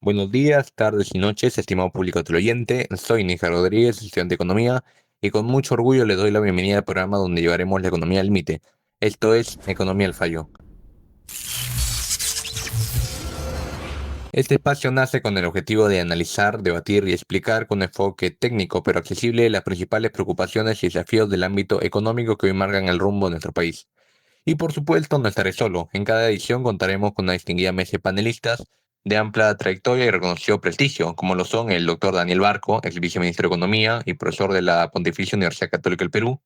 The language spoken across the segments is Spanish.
Buenos días, tardes y noches, estimado público teleoyente. Soy Níger Rodríguez, estudiante de Economía, y con mucho orgullo les doy la bienvenida al programa donde llevaremos la economía al límite. Esto es Economía al Fallo. Este espacio nace con el objetivo de analizar, debatir y explicar con enfoque técnico pero accesible las principales preocupaciones y desafíos del ámbito económico que hoy marcan el rumbo de nuestro país. Y por supuesto, no estaré solo. En cada edición contaremos con una distinguida mesa de panelistas de amplia trayectoria y reconocido prestigio, como lo son el doctor Daniel Barco, ex viceministro de Economía y profesor de la Pontificia Universidad Católica del Perú;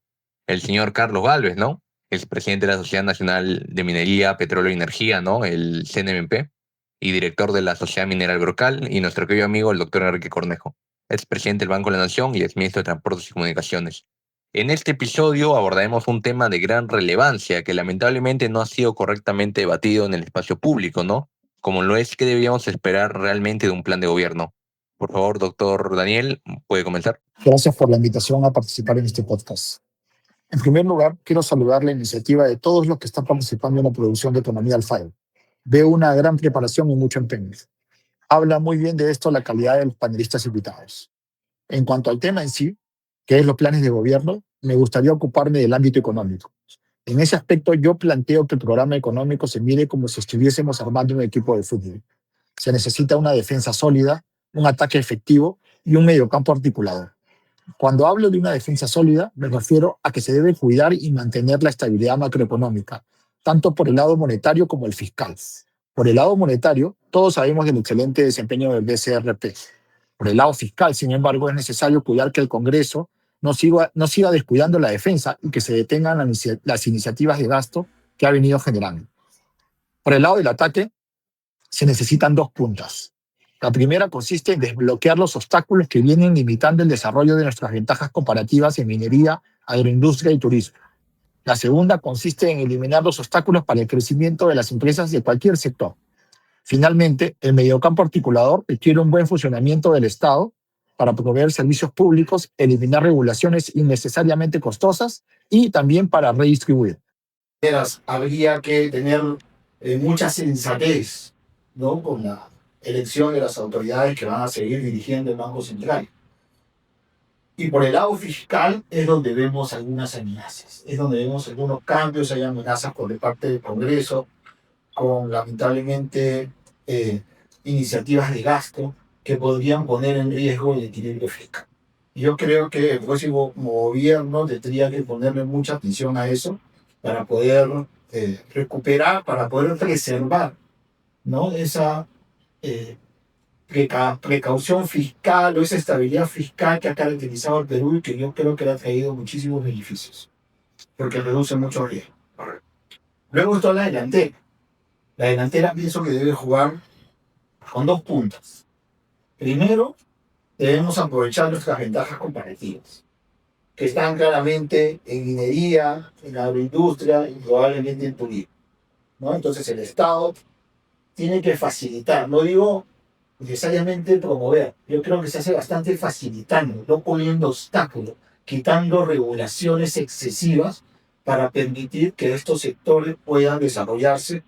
el señor Carlos Gálvez, ¿no? Es presidente de la Sociedad Nacional de Minería, Petróleo y Energía, ¿no? El CNMP, y director de la Sociedad Mineral Brocal; y nuestro querido amigo, el doctor Enrique Cornejo, ex presidente del Banco de la Nación y ex ministro de Transportes y Comunicaciones. En este episodio abordaremos un tema de gran relevancia que lamentablemente no ha sido correctamente debatido en el espacio público, ¿no? Como lo es que deberíamos esperar realmente de un plan de gobierno. Por favor, doctor Daniel, ¿puede comenzar? Gracias por la invitación a participar en este podcast. En primer lugar, quiero saludar la iniciativa de todos los que están participando en la producción de Economía al File. Veo una gran preparación y mucho empeño. Habla muy bien de esto la calidad de los panelistas invitados. En cuanto al tema en sí, que es los planes de gobierno, me gustaría ocuparme del ámbito económico. En ese aspecto, yo planteo que el programa económico se mire como si estuviésemos armando un equipo de fútbol. Se necesita una defensa sólida, un ataque efectivo y un mediocampo articulado. Cuando hablo de una defensa sólida, me refiero a que se debe cuidar y mantener la estabilidad macroeconómica, tanto por el lado monetario como el fiscal. Por el lado monetario, todos sabemos del excelente desempeño del BCRP. Por el lado fiscal, sin embargo, es necesario cuidar que el Congreso no siga descuidando la defensa y que se detengan las iniciativas de gasto que ha venido generando. Por el lado del ataque, se necesitan dos puntas. La primera consiste en desbloquear los obstáculos que vienen limitando el desarrollo de nuestras ventajas comparativas en minería, agroindustria y turismo. La segunda consiste en eliminar los obstáculos para el crecimiento de las empresas de cualquier sector. Finalmente, el mediocampo articulador requiere un buen funcionamiento del Estado para proveer servicios públicos, eliminar regulaciones innecesariamente costosas y también para redistribuir. Habría que tener mucha sensatez, ¿no?, con la elección de las autoridades que van a seguir dirigiendo el Banco Central. Y por el lado fiscal es donde vemos algunas amenazas, es donde vemos algunos cambios, hay amenazas por parte del Congreso, con lamentablemente iniciativas de gasto que podrían poner en riesgo el equilibrio fiscal. Yo creo que el próximo gobierno tendría que ponerle mucha atención a eso para poder recuperar, para poder preservar, ¿no?, esa precaución fiscal o esa estabilidad fiscal que ha caracterizado al Perú y que yo creo que le ha traído muchísimos beneficios, porque reduce mucho riesgo. Luego está la delantera. La delantera pienso que debe jugar con dos puntas. Primero, debemos aprovechar nuestras ventajas comparativas, que están claramente en minería, en agroindustria y probablemente en turismo, ¿no? Entonces el Estado tiene que facilitar, no digo necesariamente promover, yo creo que se hace bastante facilitando, no poniendo obstáculos, quitando regulaciones excesivas para permitir que estos sectores puedan desarrollarse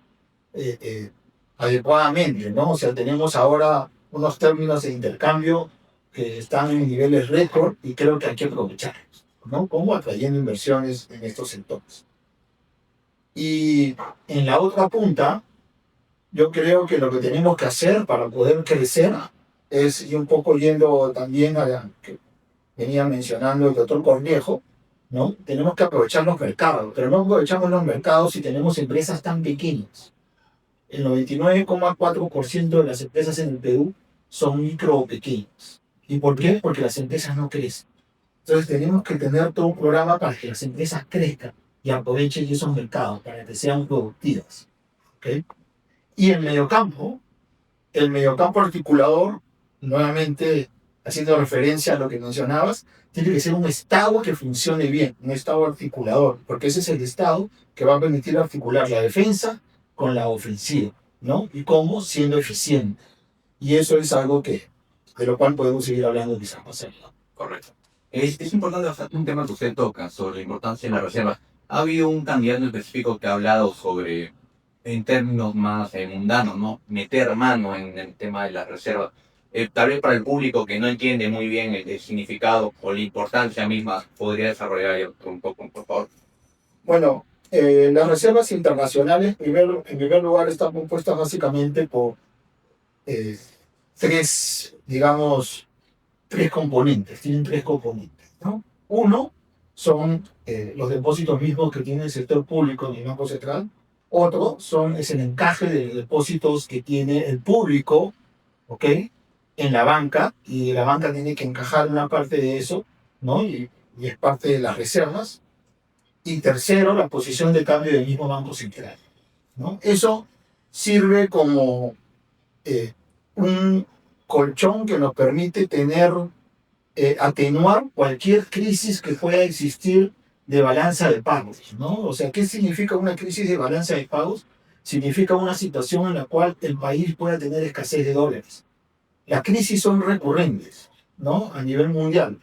adecuadamente, ¿no? O sea, tenemos ahora unos términos de intercambio que están en niveles récord y creo que hay que aprovecharlos, ¿no?, como atrayendo inversiones en estos sectores. Y en la otra punta, yo creo que lo que tenemos que hacer para poder crecer es, y un poco yendo también a la que venía mencionando el doctor Cornejo, ¿no?, tenemos que aprovechar los mercados, pero no aprovechamos los mercados si tenemos empresas tan pequeñas. El 99,4% de las empresas en el Perú son micro o pequeñas. ¿Y por qué? Porque las empresas no crecen. Entonces tenemos que tener todo un programa para que las empresas crezcan y aprovechen esos mercados para que sean productivas, ¿okay? Y el mediocampo articulador, nuevamente haciendo referencia a lo que mencionabas, tiene que ser un Estado que funcione bien, un Estado articulador, porque ese es el Estado que va a permitir articular la defensa con la ofensiva, ¿no? ¿Y cómo? Siendo eficiente. Y eso es algo de lo cual podemos seguir hablando quizás más adelante. Correcto. Es importante bastante un tema que usted toca sobre la importancia de la reserva. Ha habido un candidato en específico que ha hablado sobre en términos más mundanos, ¿no? Meter mano en el tema de las reservas. Tal vez para el público que no entiende muy bien el significado o la importancia misma, podría desarrollar un poco, por favor. Bueno, las reservas internacionales, en primer lugar, están compuestas básicamente por eh, tres, digamos, tres componentes. Tienen tres componentes, ¿no? Uno son los depósitos mismos que tiene el sector público en el Banco Central. Otro es el encaje de depósitos que tiene el público, ¿ok? En la banca, y la banca tiene que encajar una parte de eso, ¿no? Y es parte de las reservas. Y tercero, la posición de cambio del mismo Banco Central, ¿no? Eso sirve como eh, un colchón que nos permite atenuar cualquier crisis que pueda existir de balanza de pagos, ¿no? O sea, ¿qué significa una crisis de balanza de pagos? Significa una situación en la cual el país pueda tener escasez de dólares. Las crisis son recurrentes, ¿no? A nivel mundial.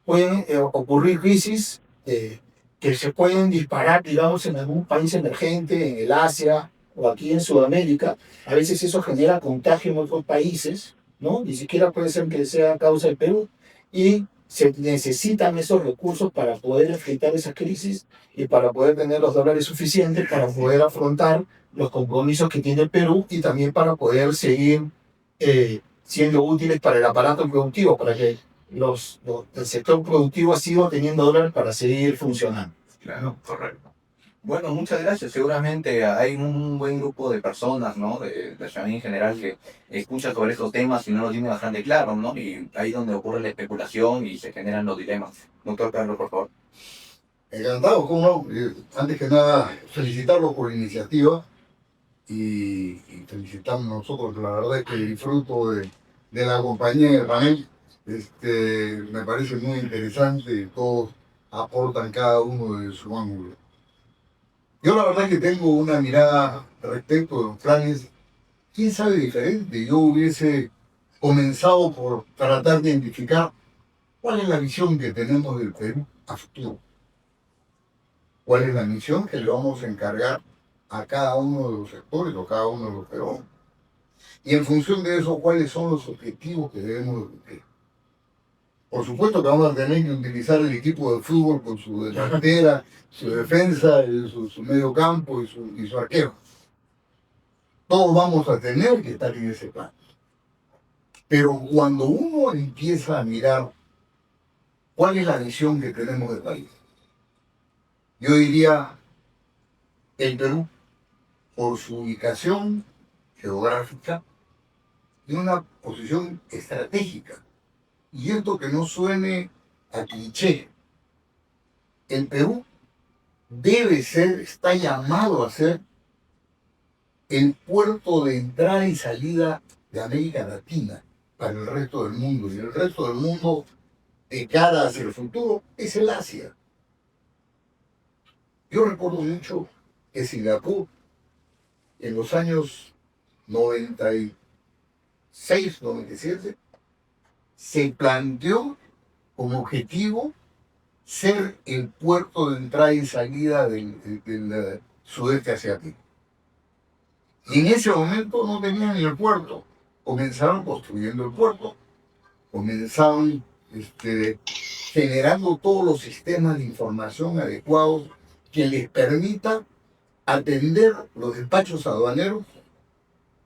Pueden ocurrir crisis que se pueden disparar, digamos, en algún país emergente, en el Asia o aquí en Sudamérica. A veces eso genera contagio en otros países, ¿no? Ni siquiera puede ser que sea causa del Perú. Y se necesitan esos recursos para poder enfrentar esa crisis y para poder tener los dólares suficientes para poder afrontar los compromisos que tiene el Perú y también para poder seguir siendo útiles para el aparato productivo, para que el sector productivo ha sido teniendo dólares para seguir funcionando. Claro, correcto. Bueno, muchas gracias. Seguramente hay un buen grupo de personas, ¿no? De la ciudadanía en general que escucha sobre estos temas y no lo tiene bastante claro, ¿no? Y ahí donde ocurre la especulación y se generan los dilemas. Doctor Carlos, por favor. Encantado, ¿cómo no? Antes que nada, felicitarlo por la iniciativa y felicitarnos nosotros. La verdad es que disfruto de la compañía de panel. Me parece muy interesante y todos aportan cada uno de su ángulo. Yo la verdad es que tengo una mirada respecto de los planes, quién sabe, diferente. Yo hubiese comenzado por tratar de identificar cuál es la visión que tenemos del Perú a futuro. ¿Cuál es la misión que le vamos a encargar a cada uno de los sectores o cada uno de los peruanos? Y en función de eso, ¿cuáles son los objetivos que debemos cumplir? Por supuesto que vamos a tener que utilizar el equipo de fútbol con su delantera, su defensa, su medio campo y su arquero. Todos vamos a tener que estar en ese plan. Pero cuando uno empieza a mirar cuál es la visión que tenemos del país, yo diría el Perú, por su ubicación geográfica, tiene una posición estratégica. Y esto que no suene a cliché, el Perú debe ser, está llamado a ser el puerto de entrada y salida de América Latina para el resto del mundo. Y el resto del mundo, de cara hacia el futuro, es el Asia. Yo recuerdo mucho que Singapur, en los años 96, 97, se planteó como objetivo ser el puerto de entrada y salida del sudeste asiático. Y en ese momento no tenían ni el puerto. Comenzaron construyendo el puerto, comenzaron generando todos los sistemas de información adecuados que les permita atender los despachos aduaneros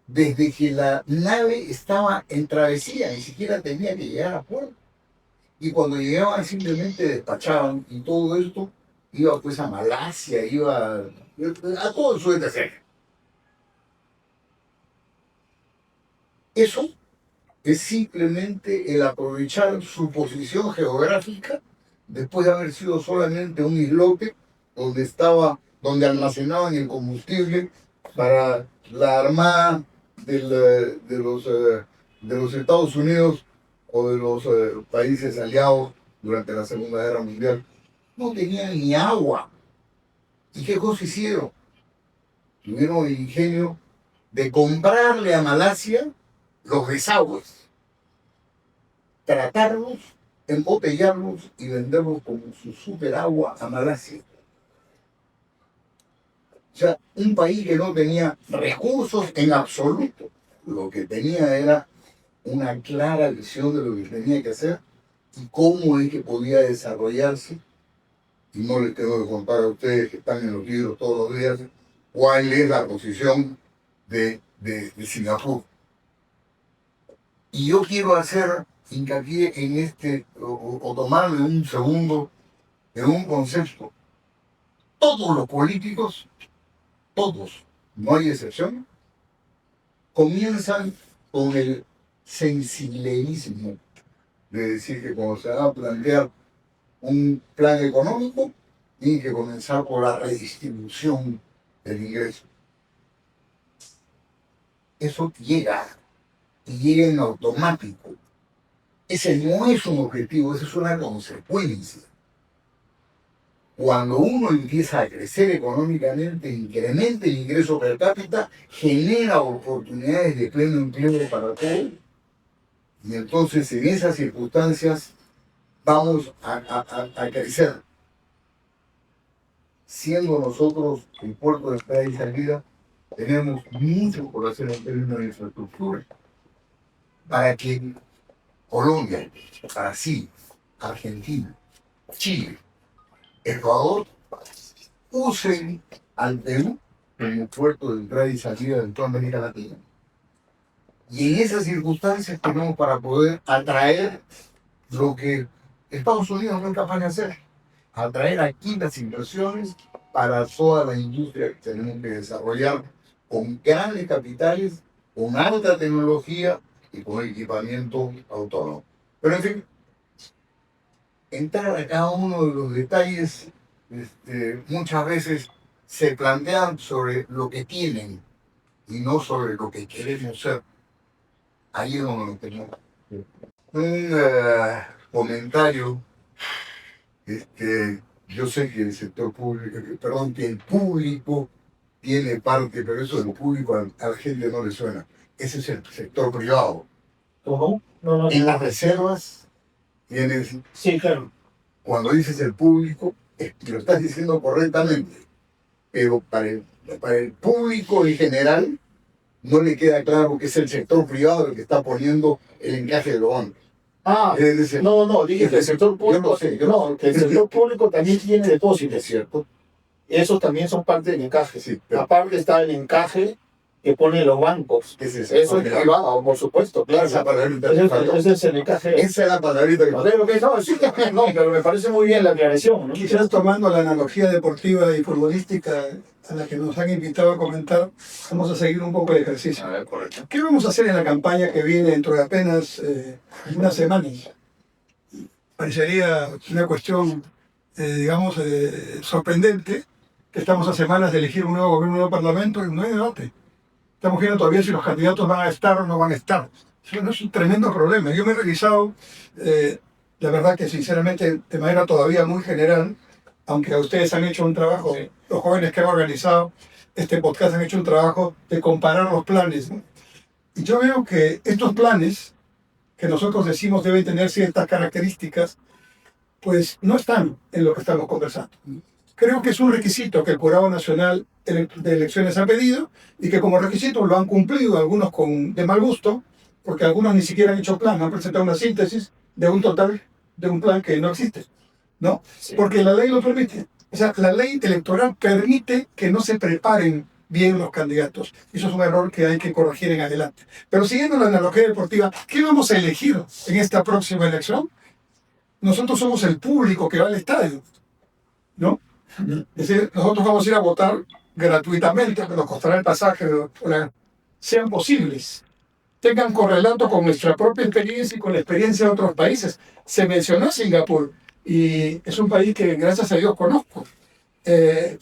desde que la nave estaba en travesía, ni siquiera tenía que llegar a puerto. Y cuando llegaban simplemente despachaban y todo esto iba pues a Malasia, iba a todo el sudeste asiático. Eso es simplemente el aprovechar su posición geográfica después de haber sido solamente un islote donde almacenaban el combustible para la armada de los Estados Unidos o de los países aliados durante la Segunda Guerra Mundial. No tenían ni agua. ¿Y qué cosa hicieron? Tuvieron el ingenio de comprarle a Malasia los desagües, tratarlos, embotellarlos y venderlos como su superagua a Malasia. O sea, un país que no tenía recursos en absoluto. Lo que tenía era una clara visión de lo que tenía que hacer y cómo es que podía desarrollarse. Y no les tengo que contar a ustedes que están en los libros todos los días cuál es la posición de Singapur. Y yo quiero hacer hincapié en o tomarme un segundo en un concepto. Todos los políticos, todos, no hay excepción, comienzan con el sensibleísmo de decir que cuando se va a plantear un plan económico, tiene que comenzar por la redistribución del ingreso. Eso llega, y llega en automático. Ese no es un objetivo, esa es una consecuencia. Cuando uno empieza a crecer económicamente, incrementa el ingreso per cápita, genera oportunidades de pleno empleo para todos. Y entonces en esas circunstancias vamos a crecer. Siendo nosotros el puerto de entrada y salida, tenemos mucho por hacer en términos de infraestructura para que Colombia, Brasil, Argentina, Chile, Ecuador usen al Perú como puerto de entrada y salida de toda América Latina. Y en esas circunstancias tenemos para poder atraer lo que Estados Unidos no es capaz de hacer, atraer aquí las inversiones para toda la industria que tenemos que desarrollar con grandes capitales, con alta tecnología y con equipamiento autónomo. Pero en fin, entrar a cada uno de los detalles, muchas veces se plantean sobre lo que tienen y no sobre lo que queremos ser. Ahí es donde lo tenemos. Un comentario, yo sé que el sector público, que el público tiene parte, pero eso del público a la gente no le suena. Ese es el sector privado. ¿Cómo? No. En las reservas tienes, Sí, claro. cuando dices el público, lo estás diciendo correctamente, pero para el público en general no le queda claro que es el sector privado el que está poniendo el encaje de los bancos. Ah, Es decir, no, dije que el sector público, que el sector público también tiene depósitos, ¿cierto? Esos también son parte del encaje. Sí, pero Aparte está el encaje que ponen los bancos. ese es Eso es privado, por supuesto, claro. esa palabrita que faltó. Ese es el encaje. Esa es la palabrita que faltó. No, sí, no, pero me parece muy bien la aclaración, ¿no? Quizás tomando la analogía deportiva y futbolística a la que nos han invitado a comentar, vamos a seguir un poco el ejercicio. A ver, correcto. ¿Qué vamos a hacer en la campaña que viene dentro de apenas unas semanas? Parecería una cuestión, sorprendente, que estamos a semanas de elegir un nuevo gobierno, un nuevo parlamento y no hay debate. Estamos viendo todavía si los candidatos van a estar o no van a estar. Eso es un tremendo problema. Yo me he revisado, la verdad que sinceramente de manera todavía muy general, aunque ustedes han hecho un trabajo, Sí. Los jóvenes que han organizado este podcast han hecho un trabajo de comparar los planes, ¿no? Y yo veo que estos planes, que nosotros decimos deben tener ciertas características, pues no están en lo que estamos conversando. Creo que es un requisito que el Jurado Nacional de Elecciones ha pedido y que como requisito lo han cumplido, algunos de mal gusto, porque algunos ni siquiera han hecho plan, han presentado una síntesis de un total de un plan que no existe, ¿no? Sí. Porque la ley lo permite. O sea, la ley electoral permite que no se preparen bien los candidatos. Eso es un error que hay que corregir en adelante. Pero siguiendo la analogía deportiva, ¿qué vamos a elegir en esta próxima elección? Nosotros somos el público que va al estadio, ¿no? Es decir, nosotros vamos a ir a votar gratuitamente, que nos costará el pasaje, sean posibles, tengan correlato con nuestra propia experiencia y con la experiencia de otros países. Se mencionó Singapur, y es un país que gracias a Dios conozco.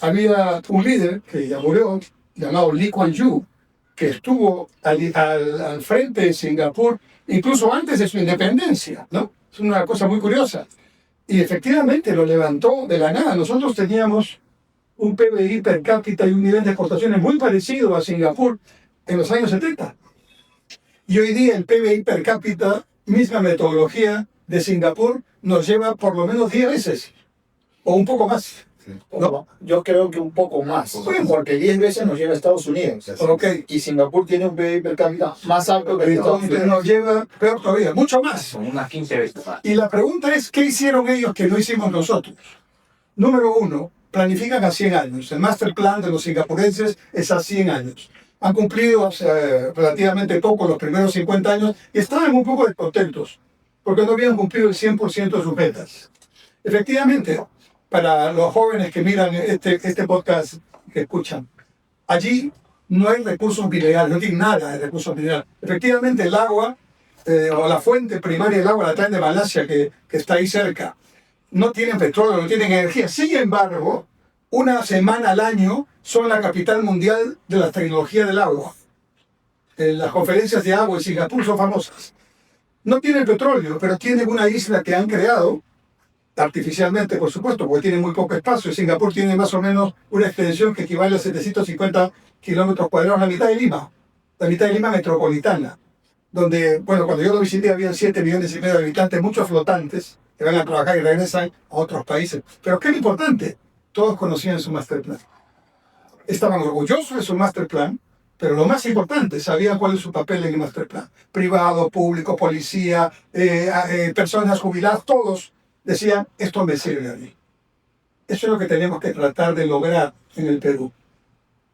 Había un líder que ya murió, llamado Lee Kuan Yew, que estuvo al frente de Singapur incluso antes de su independencia, ¿no? Es una cosa muy curiosa. Y efectivamente lo levantó de la nada. Nosotros teníamos un PBI per cápita y un nivel de exportaciones muy parecido a Singapur en los años 70. Y hoy día el PBI per cápita, misma metodología de Singapur, nos lleva por lo menos 10 veces o un poco más. ¿No? Yo creo que un poco más, porque 10 veces nos lleva a Estados Unidos. Ok. Y Singapur tiene un PIB per cápita más alto que Estados Entonces Unidos. nos lleva peor todavía, mucho más. Son unas 15 veces más. Y la pregunta es, ¿qué hicieron ellos que no hicimos nosotros? Número uno, planifican a 100 años. El master plan de los singapurenses es a 100 años. Han cumplido relativamente poco los primeros 50 años y estaban un poco descontentos porque no habían cumplido el 100% de sus metas. Efectivamente, para los jóvenes que miran este podcast, que escuchan, allí no hay recursos minerales, no tienen nada de recursos minerales. Efectivamente, el agua o la fuente primaria del agua la traen de Malasia, que está ahí cerca. No tienen petróleo, no tienen energía. Sin embargo, una semana al año son la capital mundial de la tecnología del agua. Las conferencias de agua en Singapur son famosas. No tienen petróleo, pero tienen una isla que han creado, artificialmente por supuesto, porque tiene muy poco espacio. Singapur tiene más o menos una extensión que equivale a 750 kilómetros cuadrados, la mitad de Lima metropolitana, donde, bueno, cuando yo lo visité había 7,5 millones de habitantes, muchos flotantes que van a trabajar y regresan a otros países. Pero ¿qué es lo importante? Todos conocían su master plan. Estaban orgullosos de su master plan, pero lo más importante, sabían cuál es su papel en el master plan. Privado, público, policía, personas jubiladas, todos decían, esto me sirve a mí. Eso es lo que tenemos que tratar de lograr en el Perú.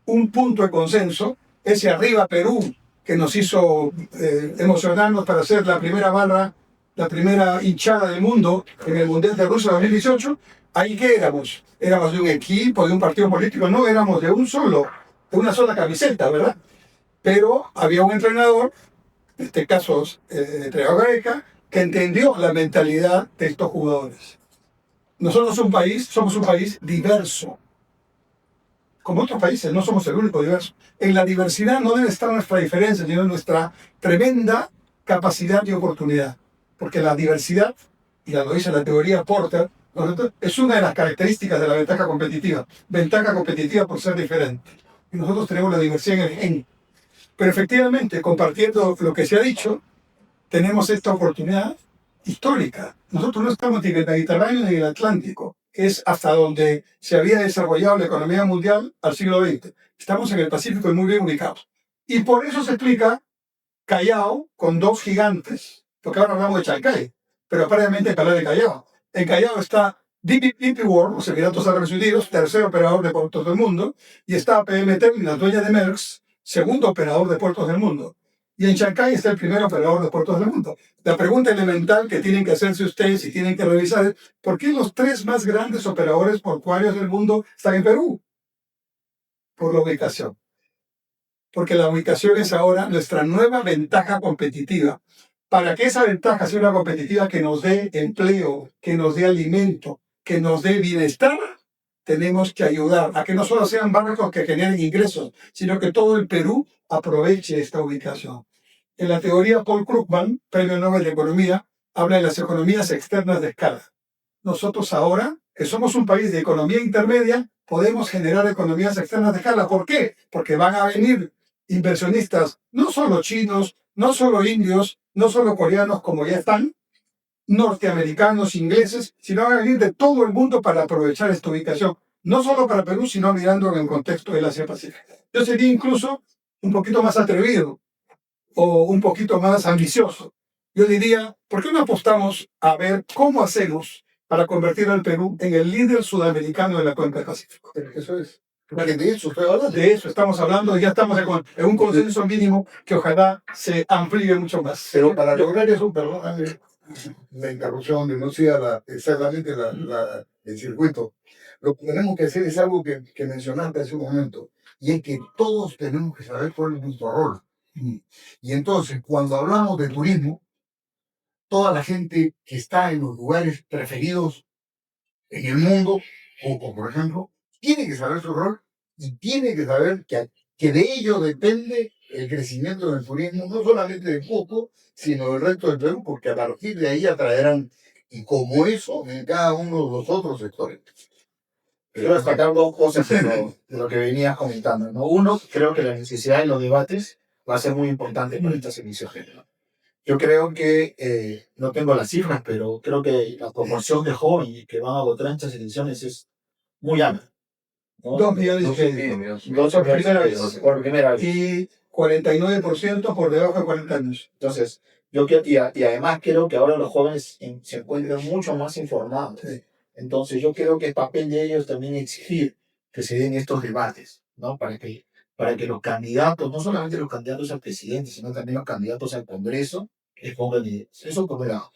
Un punto de consenso, ese arriba Perú, que nos hizo emocionarnos para ser la primera barra, la primera hinchada del mundo en el Mundial de Rusia 2018, ¿ahí qué éramos? Éramos de un equipo, de un partido político, no, éramos de una sola camiseta, ¿verdad? Pero había un entrenador, en este caso entrenador Gareca, que entendió la mentalidad de estos jugadores. Nosotros somos un país diverso. Como otros países, no somos el único diverso. En la diversidad no debe estar nuestra diferencia, sino nuestra tremenda capacidad y oportunidad. Porque la diversidad, y ya lo dice la teoría Porter, es una de las características de la ventaja competitiva. Ventaja competitiva por ser diferente. Y nosotros tenemos la diversidad en el gen. Pero efectivamente, compartiendo lo que se ha dicho, tenemos esta oportunidad histórica. Nosotros no estamos ni en el Mediterráneo ni en el Atlántico, que es hasta donde se había desarrollado la economía mundial al siglo XX. Estamos en el Pacífico y muy bien ubicados. Y por eso se explica Callao con dos gigantes, porque ahora hablamos de Chancay, pero previamente hablar de Callao. En Callao está DP World, los Emiratos Árabes Unidos, tercer operador de puertos del mundo, y está PM Terminal, dueña de Maersk, segundo operador de puertos del mundo. Y en Chancay está el primer operador de puertos del mundo. La pregunta elemental que tienen que hacerse ustedes y tienen que revisar es, ¿por qué los tres más grandes operadores portuarios del mundo están en Perú? Por la ubicación. Porque la ubicación es ahora nuestra nueva ventaja competitiva. Para que esa ventaja sea una competitiva que nos dé empleo, que nos dé alimento, que nos dé bienestar, tenemos que ayudar a que no solo sean barcos que generen ingresos, sino que todo el Perú aproveche esta ubicación. En la teoría Paul Krugman, Premio Nobel de Economía, habla de las economías externas de escala. Nosotros ahora, que somos un país de economía intermedia, podemos generar economías externas de escala. ¿Por qué? Porque van a venir inversionistas, no solo chinos, no solo indios, no solo coreanos como ya están, norteamericanos, ingleses, sino van a venir de todo el mundo para aprovechar esta ubicación. No solo para Perú, sino mirando en el contexto del Asia-Pacífico. Yo sería incluso un poquito más atrevido o un poquito más ambicioso. Yo diría, ¿por qué no apostamos a ver cómo hacemos para convertir al Perú en el líder sudamericano de la cuenca del Pacífico? Eso es. Porque de eso estoy hablando. De eso estamos hablando y ya estamos en un consenso mínimo que ojalá se amplíe mucho más. Pero para lograr eso, perdón, la interrupción, de no sea exactamente el circuito, lo que tenemos que hacer es algo que mencionaste hace un momento, y es que todos tenemos que saber cuál es nuestro rol. Y entonces, cuando hablamos de turismo, toda la gente que está en los lugares preferidos en el mundo, como por ejemplo, tiene que saber su rol y tiene que saber que de ello depende el crecimiento del turismo, no solamente de Cusco, sino del resto del Perú, porque a partir de ahí atraerán, y como eso, en cada uno de los otros sectores. Quiero destacar dos cosas de lo que venías comentando, ¿no? Uno, creo que la necesidad de los debates va a ser muy importante para estas emisiones, ¿no? Yo creo que, no tengo las cifras, pero creo que la proporción de jóvenes que van a votar en estas elecciones es muy amplia, ¿no? 2 millones y 12 medio. millones. Por primera vez. Por primera vez. Y 49% por debajo de 40 años. Entonces, y además creo que ahora los jóvenes se encuentran mucho más informados. Sí. Entonces, yo creo que es papel de ellos también exigir que se den estos debates, ¿no? Para que los candidatos, no solamente los candidatos al presidente, sino también los candidatos al Congreso, expongan ideas. Eso por un lado.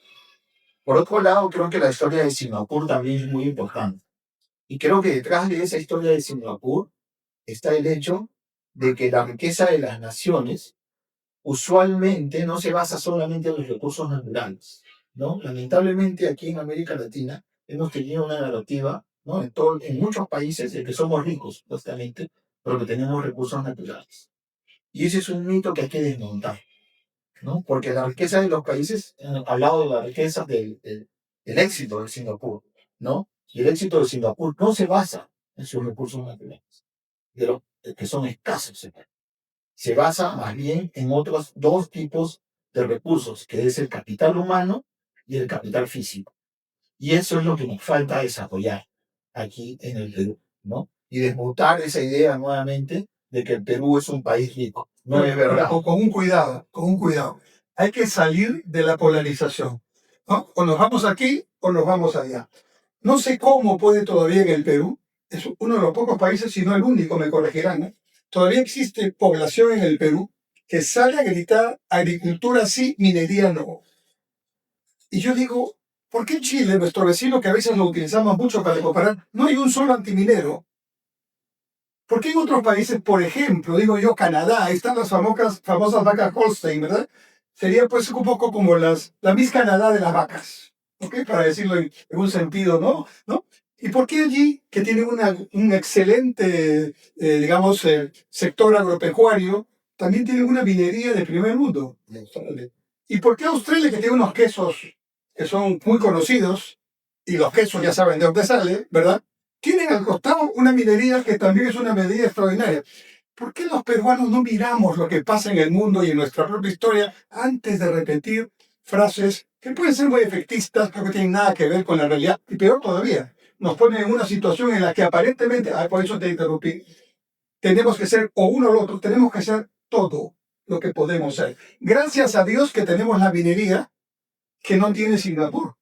Por otro lado, creo que la historia de Singapur también es muy importante. Y creo que detrás de esa historia de Singapur está el hecho de que la riqueza de las naciones usualmente no se basa solamente en los recursos naturales, ¿no? Lamentablemente aquí en América Latina hemos tenido una narrativa, ¿no? En muchos países de que somos ricos, justamente, pero que tenemos recursos naturales. Y ese es un mito que hay que desmontar, ¿no? Porque la riqueza de los países, al lado de la riqueza del éxito de Singapur, ¿no? Y el éxito de Singapur no se basa en sus recursos naturales, que son escasos. Se basa más bien en otros dos tipos de recursos, que es el capital humano y el capital físico. Y eso es lo que nos falta desarrollar aquí en el Perú, ¿no? Y desmontar esa idea nuevamente de que el Perú es un país rico. No es verdad. Con un cuidado, con un cuidado. Hay que salir de la polarización, ¿no? O nos vamos aquí o nos vamos allá. No sé cómo puede todavía en el Perú, es uno de los pocos países, si no el único, me corregirán, ¿no? Todavía existe población en el Perú que sale a gritar agricultura sí, minería no. Y yo digo, ¿por qué en Chile, nuestro vecino que a veces lo utilizamos mucho para comparar, no hay un solo antiminero? ¿Por qué en otros países, por ejemplo, digo yo, Canadá, ahí están las famosas vacas Holstein, ¿verdad? Sería pues un poco como la Miss Canadá de las vacas, ¿ok? Para decirlo en un sentido, ¿no? ¿No? ¿Y por qué allí, que tienen un excelente, digamos, sector agropecuario, también tienen una minería de primer mundo? ¿Y por qué Australia, que tiene unos quesos que son muy conocidos, y los quesos ya saben de dónde sale, ¿verdad? Tienen al costado una minería que también es una medida extraordinaria. ¿Por qué los peruanos no miramos lo que pasa en el mundo y en nuestra propia historia antes de repetir frases que pueden ser muy efectistas, pero que no tienen nada que ver con la realidad? Y peor todavía, nos ponen en una situación en la que aparentemente, por eso te interrumpí, tenemos que ser o uno o lo otro, tenemos que ser todo lo que podemos ser. Gracias a Dios que tenemos la minería que no tiene Singapur.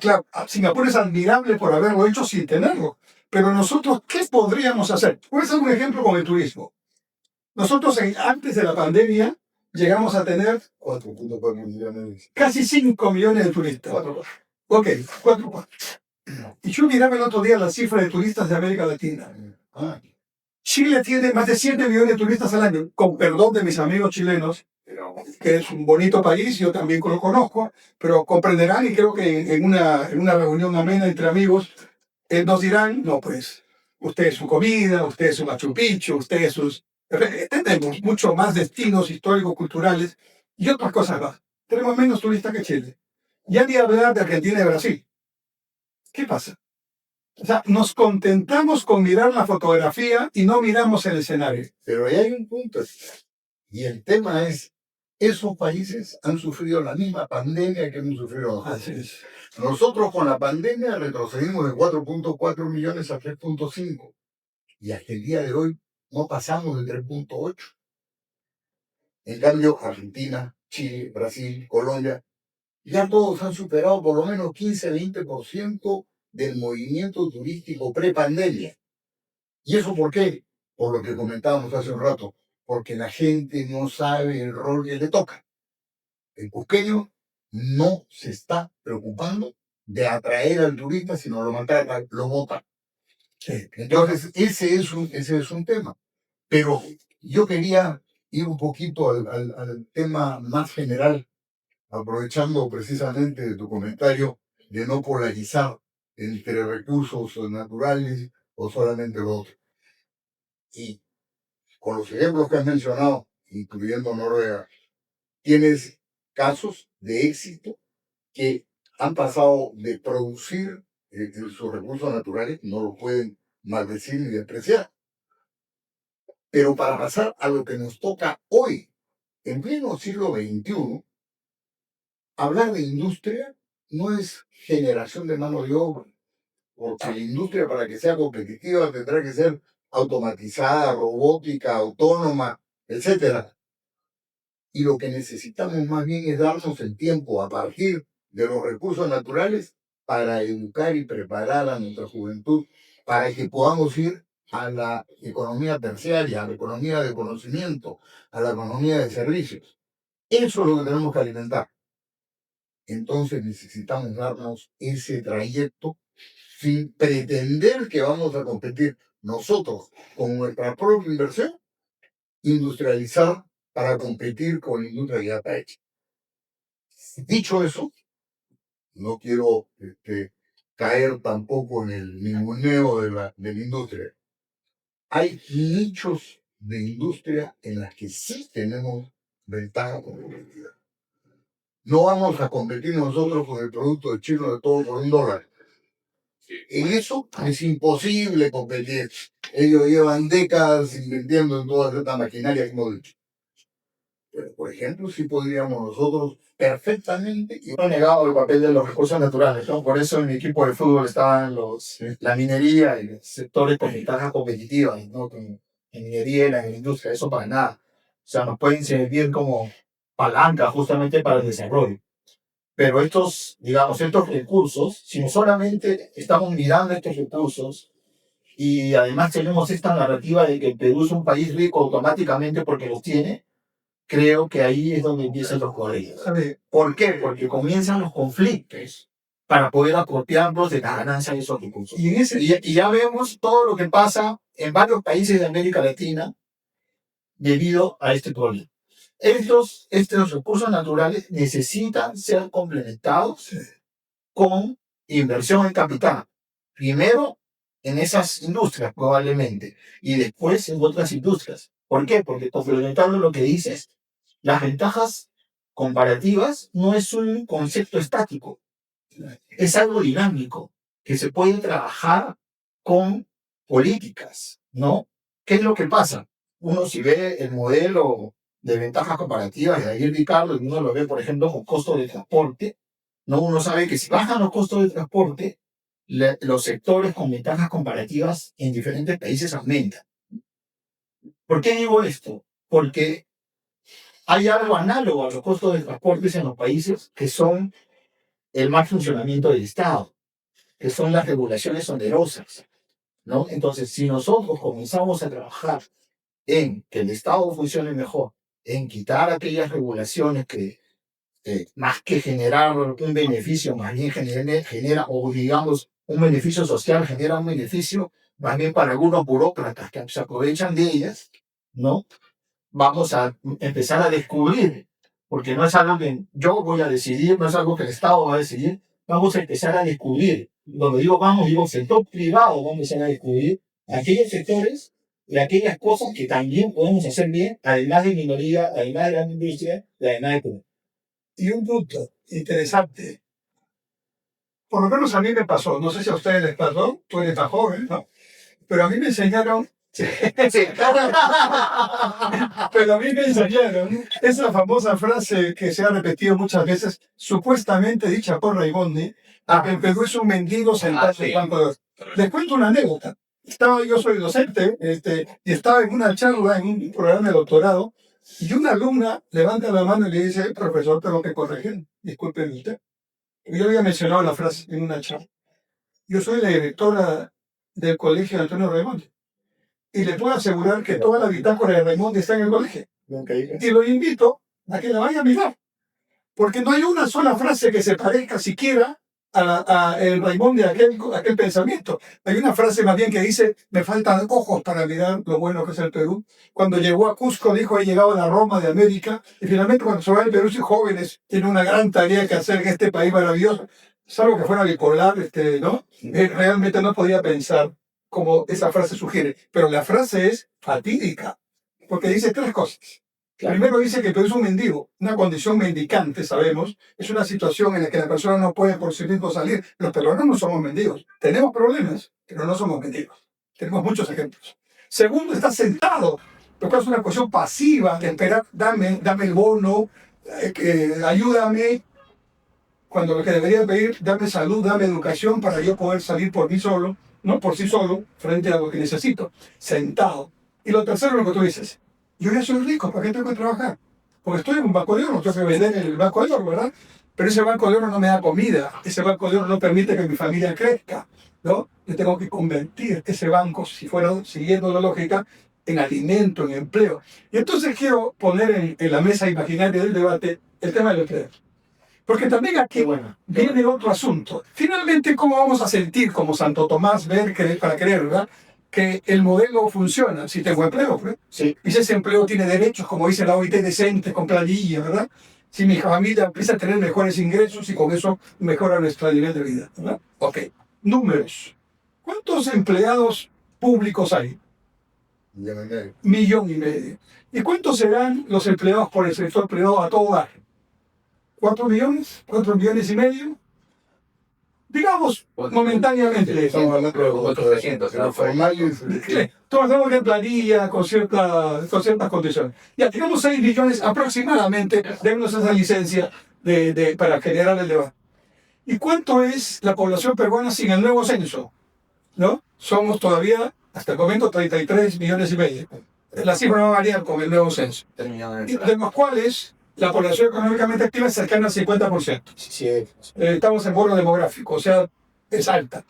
Claro, Singapur es admirable por haberlo hecho sin tenerlo. Pero nosotros, ¿qué podríamos hacer? Voy a hacer un ejemplo con el turismo. Nosotros antes de la pandemia llegamos a tener 4.4 millones. casi 5 millones de turistas. 4. Ok, 4. Y yo miraba el otro día la cifra de turistas de América Latina. Chile tiene más de 7 millones de turistas al año, con perdón de mis amigos chilenos, que es un bonito país, yo también lo conozco, pero comprenderán y creo que en una reunión amena entre amigos, nos dirán, no, pues, usted es su comida, usted es su Machu Picchu, usted es sus... Tenemos mucho más destinos históricos, culturales y otras cosas más. Tenemos menos turistas que Chile. Ya ni hablar de Argentina y Brasil. ¿Qué pasa? O sea, nos contentamos con mirar la fotografía y no miramos el escenario. Pero ahí hay un punto. Y el tema es, esos países han sufrido la misma pandemia que hemos sufrido nosotros. Así es. Nosotros con la pandemia retrocedimos de 4.4 millones a 3.5. Y hasta el día de hoy no pasamos de 3.8. En cambio, Argentina, Chile, Brasil, Colombia, ya todos han superado por lo menos 15-20% del movimiento turístico pre-pandemia. ¿Y eso por qué? Por lo que comentábamos hace un rato, porque la gente no sabe el rol que le toca. El cusqueño no se está preocupando de atraer al turista, sino lo maltrata, lo bota. Sí. Entonces, ese es un tema. Pero yo quería ir un poquito al tema más general, aprovechando precisamente tu comentario de no polarizar entre recursos naturales o solamente los otros. Y con los ejemplos que has mencionado, incluyendo Noruega, tienes casos de éxito que han pasado de producir sus recursos naturales, no lo pueden maldecir ni despreciar. Pero para pasar a lo que nos toca hoy, en pleno siglo XXI, hablar de industria no es generación de mano de obra porque la industria para que sea competitiva tendrá que ser automatizada, robótica, autónoma, etcétera. Y lo que necesitamos más bien es darnos el tiempo a partir de los recursos naturales para educar y preparar a nuestra juventud para que podamos ir a la economía terciaria, a la economía de conocimiento, a la economía de servicios. Eso es lo que tenemos que alimentar. Entonces necesitamos darnos ese trayecto sin pretender que vamos a competir nosotros con nuestra propia inversión, industrializar para competir con la industria que ya está hecha. Dicho eso, no quiero caer tampoco en el ninguneo de la industria. Hay nichos de industria en las que sí tenemos ventaja competitiva. No vamos a competir nosotros con el producto chino de todo por $1. En eso es imposible competir. Ellos llevan décadas invirtiendo en toda esta maquinaria que hemos dicho. Pero, por ejemplo, sí podríamos nosotros perfectamente... No he negado el papel de los recursos naturales, ¿no? Por eso en mi equipo de fútbol estaban la minería y los sectores con ventajas competitivas, ¿no? Con la minería y la industria, eso para nada. O sea, nos pueden servir como palanca justamente para el desarrollo. Pero estos, digamos, estos recursos, si no solamente estamos mirando estos recursos y además tenemos esta narrativa de que el Perú es un país rico automáticamente porque los tiene, creo que ahí es donde empiezan los correos. ¿Por qué? Porque comienzan los conflictos para poder apropiarnos de la ganancia de esos recursos. Y ya vemos todo lo que pasa en varios países de América Latina debido a este problema. Estos recursos naturales necesitan ser complementados con inversión en capital. Primero en esas industrias probablemente y después en otras industrias. ¿Por qué? Porque complementando lo que dices, las ventajas comparativas no es un concepto estático, es algo dinámico que se puede trabajar con políticas, ¿no? ¿Qué es lo que pasa? Uno si ve el modelo de ventajas comparativas de Aguirre Ricardo, y uno lo ve, por ejemplo, con costos de transporte, ¿no? Uno sabe que si bajan los costos de transporte, los sectores con ventajas comparativas en diferentes países aumentan. ¿Por qué digo esto? Porque hay algo análogo a los costos de transporte en los países que son el mal funcionamiento del Estado, que son las regulaciones onerosas, ¿no? Entonces, si nosotros comenzamos a trabajar en que el Estado funcione mejor, en quitar aquellas regulaciones que más que generar un beneficio, más bien genera, o digamos, un beneficio social, genera un beneficio más bien para algunos burócratas que se aprovechan de ellas, ¿no? Vamos a empezar a descubrir, porque no es algo que yo voy a decidir, no es algo que el Estado va a decidir, vamos a empezar a descubrir. Cuando digo vamos, digo sector privado, vamos a empezar a descubrir aquellos sectores y aquellas cosas que también podemos hacer bien, además de minoría, además de la industria, y además de todo. Y un punto interesante, por lo menos a mí me pasó, no sé si a ustedes les pasó, tú eres más joven, ¿no? Pero a mí me enseñaron, pero a mí me enseñaron esa famosa frase que se ha repetido muchas veces, supuestamente dicha por Raimondi, que el Perú es un mendigo sentado en el banco de oro. Les cuento una anécdota. Yo soy docente, y estaba en una charla, en un programa de doctorado, y una alumna levanta la mano y le dice, profesor, tengo que corregir, disculpen usted. Yo había mencionado la frase en una charla. Yo soy la directora del colegio de Antonio Raimondi. Y le puedo asegurar que toda la bitácora de Raimondi está en el colegio. Y lo invito a que la vaya a mirar. Porque no hay una sola frase que se parezca siquiera a el Raimondi, aquel pensamiento. Hay una frase más bien que dice, me faltan ojos para mirar lo bueno que es el Perú. Cuando llegó a Cusco dijo, he llegado a la Roma de América. Y finalmente cuando se va al Perú, si jóvenes tienen una gran tarea que hacer en este país maravilloso. Salvo que fuera bipolar, ¿no? Realmente no podía pensar como esa frase sugiere. Pero la frase es fatídica, porque dice tres cosas. Primero dice que el Perú es un mendigo, una condición mendicante, sabemos. Es una situación en la que la persona no puede por sí mismo salir. Los peruanos no somos mendigos. Tenemos problemas, pero no somos mendigos. Tenemos muchos ejemplos. Segundo, está sentado, lo cual es una cuestión pasiva de esperar, dame el bono, ayúdame. cuando lo que debería pedir, dame salud, dame educación para yo poder salir por mí solo, no por sí solo, frente a lo que necesito, sentado. Y lo tercero, lo que tú dices, yo ya soy rico, ¿para qué tengo que trabajar? Porque estoy en un banco de oro, tengo que vender el banco de oro, ¿verdad? Pero ese banco de oro no me da comida, ese banco de oro no permite que mi familia crezca, ¿no? Yo tengo que convertir ese banco, si fuera siguiendo la lógica, en alimento, en empleo. Y entonces quiero poner en la mesa imaginaria del debate el tema del empleo. Porque también aquí Qué bueno. viene otro asunto. Finalmente, ¿cómo vamos a sentir como Santo Tomás ver para creer, ¿verdad? Que el modelo funciona si tengo empleo, pues. Sí. Y si ese empleo tiene derechos, como dice la OIT, decentes, con planilla, ¿verdad? Si mi familia empieza a tener mejores ingresos y con eso mejora nuestro nivel de vida, ¿verdad? Ok. Números. ¿Cuántos empleados públicos hay? Ya me cae. 1,5 millones. ¿Y cuántos serán los empleados por el sector privado a todo dar? ¿4 millones? ¿4,5 millones? Digamos, momentáneamente. Estamos hablando de Otros 300, lo formal y Sí, todos tenemos que planilla con ciertas condiciones. Ya tenemos 6 millones aproximadamente, dennos esa licencia para generar el debate. ¿Y cuánto es la población peruana sin el nuevo censo? ¿No? Somos todavía, hasta el momento, 33,5 millones. La cifra va a variar con el nuevo censo. Y de los cuales la población económicamente activa es cercana al 50%. Sí. Estamos en bono demográfico, o sea, es alta.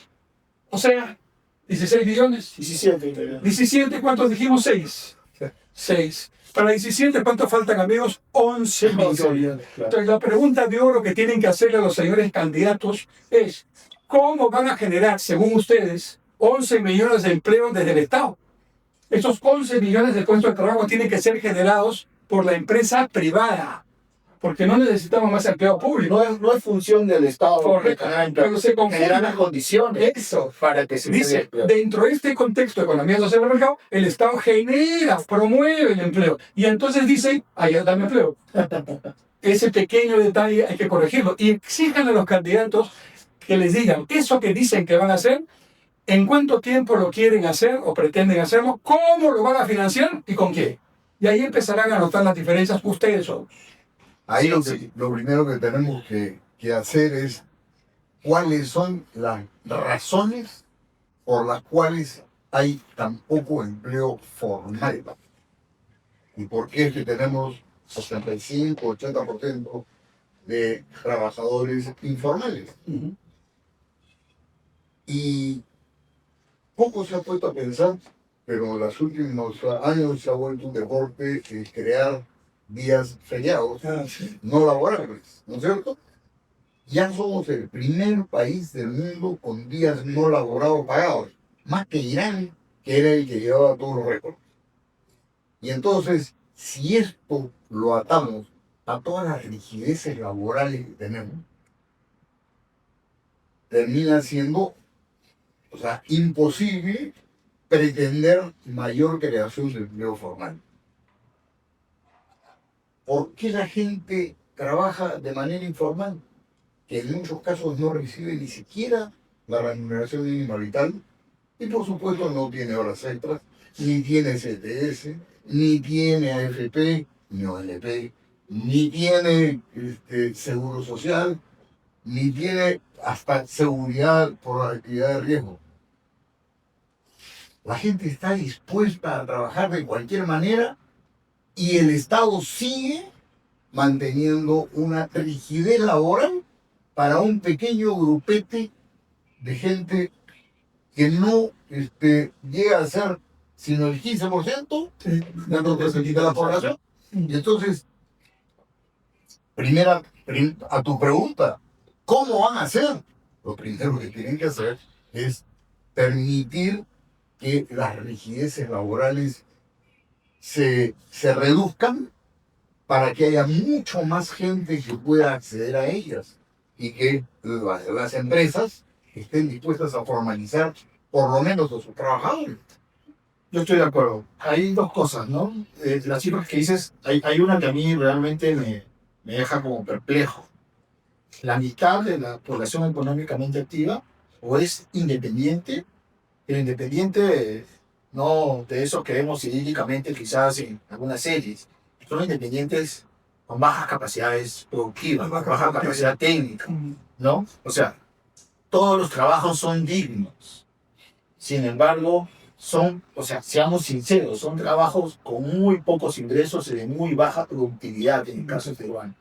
O sea, 16 millones. 17. 17, ¿cuántos dijimos? 6. 6. Para 17, ¿cuántos faltan, amigos? 11 millones. Claro. Entonces, la pregunta de oro que tienen que hacerle a los señores candidatos es, ¿cómo van a generar, según ustedes, 11 millones de empleos desde el Estado? Esos 11 millones de puestos de trabajo tienen que ser generados por la empresa privada, porque no necesitamos más empleo público. No es función del Estado Correcto. Pero se confunde. generar las condiciones Eso. para que se cree Dice, empleo. dentro de este contexto de economía social del mercado, el Estado genera, promueve el empleo. Y entonces dice, allá dame empleo. Ese pequeño detalle hay que corregirlo. Y exijan a los candidatos que les digan eso que dicen que van a hacer, en cuánto tiempo lo quieren hacer o pretenden hacerlo, cómo lo van a financiar y con qué. Y ahí empezarán a notar las diferencias ustedes solos. Ahí lo primero que tenemos que hacer es cuáles son las razones por las cuales hay tan poco empleo formal. Y por qué es que tenemos 65-80% de trabajadores informales. Y poco se ha puesto a pensar, pero en los últimos años se ha vuelto un deporte crear días feriados no laborables, ¿no es cierto? Ya somos el primer país del mundo con días no laborados pagados, más que Irán, que era el que llevaba todos los récords. Y entonces, si esto lo atamos a todas las rigideces laborales que tenemos, termina siendo, imposible pretender mayor creación de empleo formal. ¿Por qué la gente trabaja de manera informal? Que en muchos casos no recibe ni siquiera la remuneración mínima vital y por supuesto no tiene horas extras, ni tiene CTS, ni tiene AFP, ni OLP, ni tiene seguro social, ni tiene hasta seguridad por actividad de riesgo. La gente está dispuesta a trabajar de cualquier manera y el Estado sigue manteniendo una rigidez laboral para un pequeño grupete de gente que no llega a ser sino el 15% de la población. Y entonces, a tu pregunta, ¿cómo van a hacer? Lo primero que tienen que hacer es permitir que las rigideces laborales se reduzcan para que haya mucho más gente que pueda acceder a ellas y que las empresas estén dispuestas a formalizar por lo menos a sus trabajadores. Yo estoy de acuerdo. Hay dos cosas, ¿no? Las cifras que dices, hay una que a mí realmente me deja como perplejo. La mitad de la población económicamente activa o es independiente, pero independiente no de eso que vemos idílicamente quizás en algunas series. Son independientes con bajas capacidades productivas, Baja baja productividad. capacidad técnica, ¿no? O sea, todos los trabajos son dignos. Sin embargo, o sea, seamos sinceros, son trabajos con muy pocos ingresos y de muy baja productividad en el caso peruano,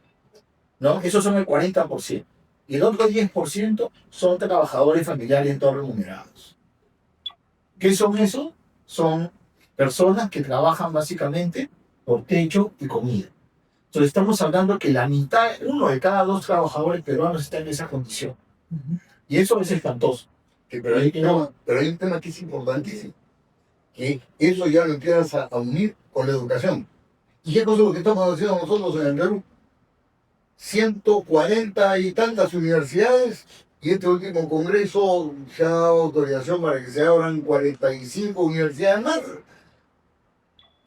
¿no? Esos son el 40%. Y el otro 10% son trabajadores familiares no remunerados. ¿Qué son esos? Son personas que trabajan básicamente por techo y comida. Entonces estamos hablando que la mitad, 1 de cada 2 trabajadores peruanos está en esa condición. Y eso es espantoso. Sí, pero hay un tema que es importantísimo, que eso ya lo empiezas a unir con la educación. ¿Y qué cosa es lo que estamos haciendo nosotros en el Perú? 140 y tantas universidades, y este último congreso se ha dado autorización para que se abran 45 universidades más.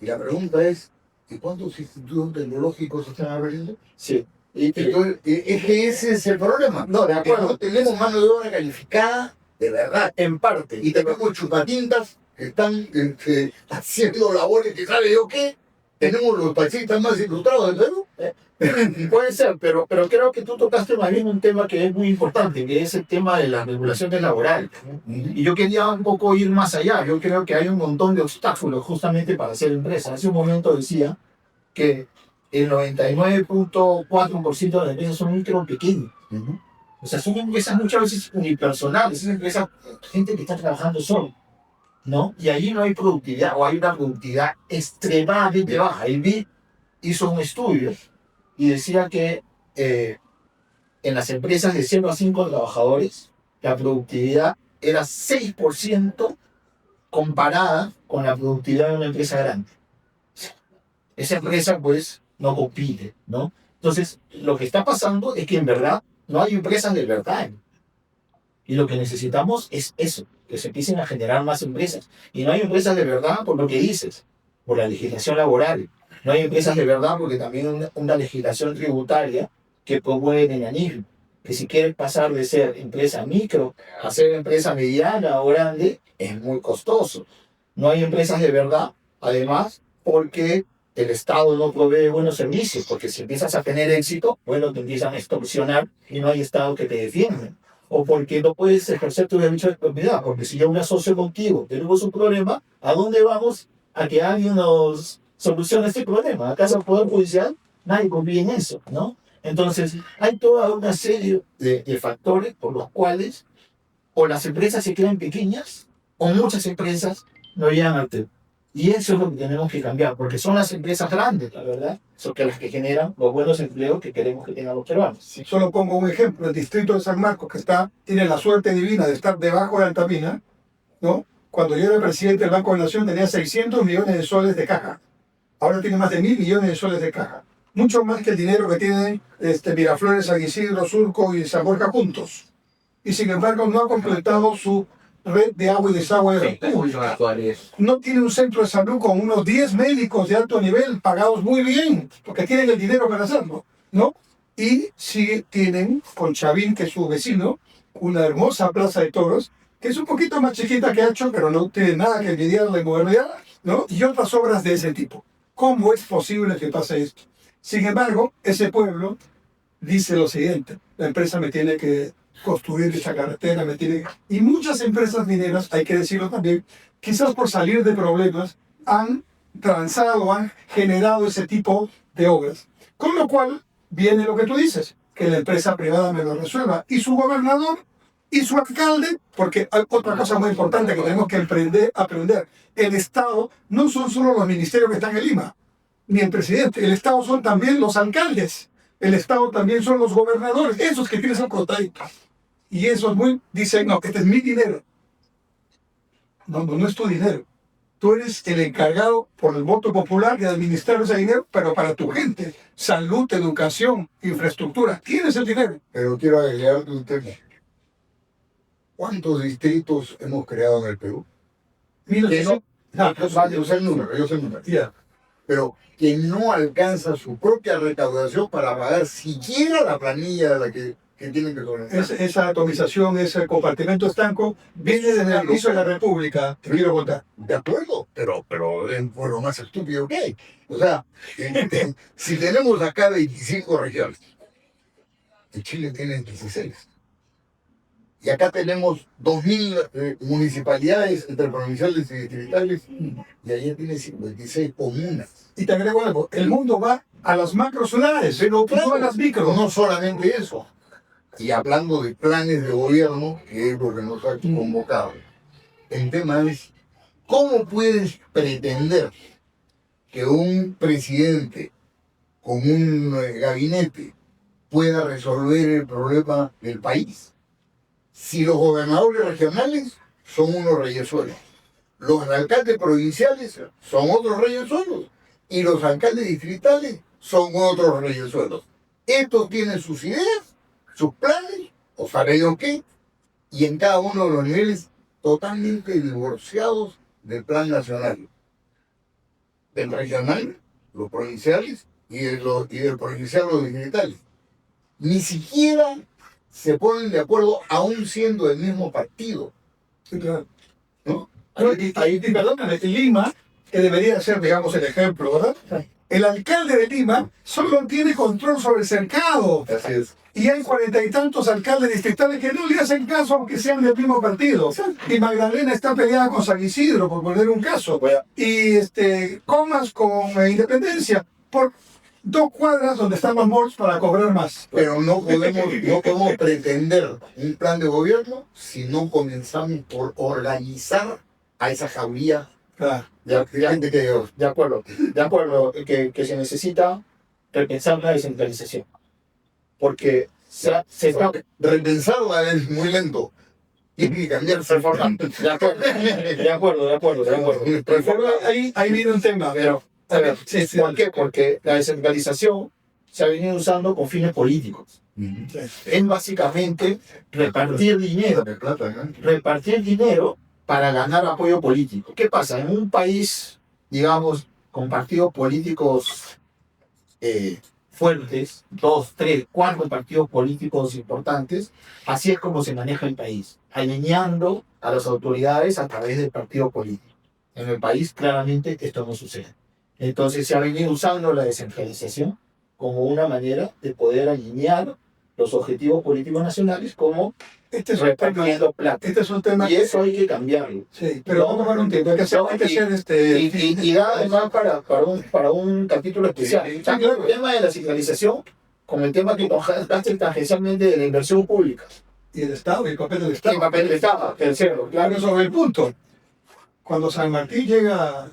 Y la pregunta es, ¿y cuántos institutos tecnológicos se están abriendo? Sí. Entonces, es que ese es el problema. No, de Que acuerdo. no tenemos mano de obra calificada de verdad. En parte. Y tenemos chupatintas que están haciendo labores que sabe yo qué. Tenemos los taxistas más ilustrados del Perú. Puede ser, pero creo que tú tocaste más bien un tema que es muy importante, que es el tema de las regulaciones laborales. Y yo quería un poco ir más allá. Yo creo que hay un montón de obstáculos justamente para hacer empresas. Hace un momento decía que el 99.4% de las empresas son micro pequeñas. O sea, son empresas muchas veces unipersonales, es empresas, gente que está trabajando solo, ¿no? Y ahí no hay productividad, o hay una productividad extremadamente baja. El BID hizo un estudio y decía que en las empresas de 0 a 5 trabajadores, la productividad era 6% comparada con la productividad de una empresa grande. Esa empresa, pues, no compite, ¿no? Entonces, lo que está pasando es que en verdad no hay empresas de verdad. Y lo que necesitamos es eso, que se empiecen a generar más empresas. Y no hay empresas de verdad por lo que dices, por la legislación laboral. No hay empresas de verdad porque también hay una legislación tributaria que promueve el enanismo. Que si quieres pasar de ser empresa micro a ser empresa mediana o grande, es muy costoso. No hay empresas de verdad, además, porque el Estado no provee buenos servicios, porque si empiezas a tener éxito, bueno, te empiezan a extorsionar y no hay Estado que te defienda. O porque no puedes ejercer tu derecho de propiedad, porque si yo me asocio contigo, tenemos un problema, ¿a dónde vamos? A que alguien nos solucione este problema. ¿Acaso el Poder Judicial? Nadie confía en eso, ¿no? Entonces, hay toda una serie de factores por los cuales o las empresas se quedan pequeñas o muchas empresas no llegan al tema. Y eso es lo que tenemos que cambiar, porque son las empresas grandes, la verdad, son las que generan los buenos empleos que queremos que tengan los peruanos. Si solo pongo un ejemplo, el distrito de San Marcos, que tiene la suerte divina de estar debajo de Altamira, ¿no? Cuando yo era presidente del Banco de la Nación tenía 600 millones de soles de caja. Ahora tiene más de 1.000 millones de soles de caja. Mucho más que el dinero que tienen Miraflores, San Isidro, Surco y San Borja juntos. Y sin embargo no ha completado su red de agua y desagüe pública. No tiene un centro de salud con unos 10 médicos de alto nivel pagados muy bien, porque tienen el dinero para hacerlo, ¿no? Y sí tienen, con Chavín, que es su vecino, una hermosa plaza de toros, que es un poquito más chiquita que Hacho, pero no tiene nada que envidiarle en modernidad, ¿no? Y otras obras de ese tipo. ¿Cómo es posible que pase esto? Sin embargo, ese pueblo dice lo siguiente: la empresa me tiene que construir esa carretera, y muchas empresas mineras, hay que decirlo también, quizás por salir de problemas, han transado, han generado ese tipo de obras. Con lo cual viene lo que tú dices, que la empresa privada me lo resuelva. Y su gobernador y su alcalde, porque hay otra cosa muy importante que tenemos que aprender. El Estado no son solo los ministerios que están en Lima, ni el presidente. El Estado son también los alcaldes. El Estado también son los gobernadores, esos que tienen esa protesta. Y esos dicen, no, este es mi dinero. No es tu dinero. Tú eres el encargado por el voto popular de administrar ese dinero, pero para tu gente. Salud, educación, infraestructura. Tienes el dinero. Pero quiero agregarte un tema. ¿Cuántos distritos hemos creado en el Perú? Yo sé el número. Yeah. Pero que no alcanza su propia recaudación para pagar siquiera la planilla de la que que tienen que organizar. Esa atomización, ese compartimento estanco, viene desde el inicio de la República, te quiero contar. De acuerdo, pero fue lo más estúpido que hay. O sea, si tenemos acá 25 regiones, en Chile tienen 16. Y acá tenemos 2000 municipalidades entre provinciales y distritales, y allá tiene 56 comunas. Y te agrego algo, el mundo va a las macro ciudades, Pero no a las micro. no solamente eso. Y hablando de planes de gobierno, que es lo que nos ha convocado, el tema es, ¿cómo puedes pretender que un presidente con un gabinete pueda resolver el problema del país si los gobernadores regionales son unos reyesuelos, los alcaldes provinciales son otros reyesuelos y los alcaldes distritales son otros reyesuelos? Estos tienen sus ideas, sus planes, o sabe yo qué, y en cada uno de los niveles totalmente divorciados del plan nacional, del regional, los provinciales y del provincial, los distritales. Ni siquiera se ponen de acuerdo aún siendo del mismo partido, Sí, claro. ¿no? Y perdóname, Lima, que debería ser, digamos, el ejemplo, ¿verdad? El alcalde de Lima solo tiene control sobre el cercado. Así es. Y hay 40 y tantos alcaldes distritales que no le hacen caso aunque sean del mismo partido. Y Magdalena está peleada con San Isidro, por poner un caso. Y Comas con Independencia, por 2 cuadras donde están los malls para cobrar más. Pero no podemos pretender un plan de gobierno si no comenzamos por organizar a esa jauría Claro. de gente que De acuerdo, que se necesita repensar la descentralización. Porque se está repensarla es muy lento. Tiene que cambiarse el formato. de acuerdo. Pero ahí viene un tema. Pero, a ver, Sí, sí, ¿por qué? Porque la descentralización se ha venido usando con fines políticos. Es básicamente repartir dinero. De plata, ¿no? Repartir dinero para ganar apoyo político. ¿Qué pasa? En un país, digamos, con partidos políticos fuertes, 2, 3, 4 partidos políticos importantes, así es como se maneja el país, alineando a las autoridades a través del partido político. En el país claramente esto no sucede. Entonces se ha venido usando la descentralización como una manera de poder alinear los objetivos políticos nacionales como Este es un tema. repartiendo plata. Este es un tema. Y eso hay que cambiarlo. Sí, pero vamos a tomar un tiempo. Hay que hacer, Y da además para un capítulo especial. Sí, Tanto claro. el tema de la centralización como el tema que tocaste tangencialmente de la inversión pública. Y el Estado, y el papel del El Estado. papel del Estado, tercero, Claro, claro. sobre el punto. Cuando San Martín llega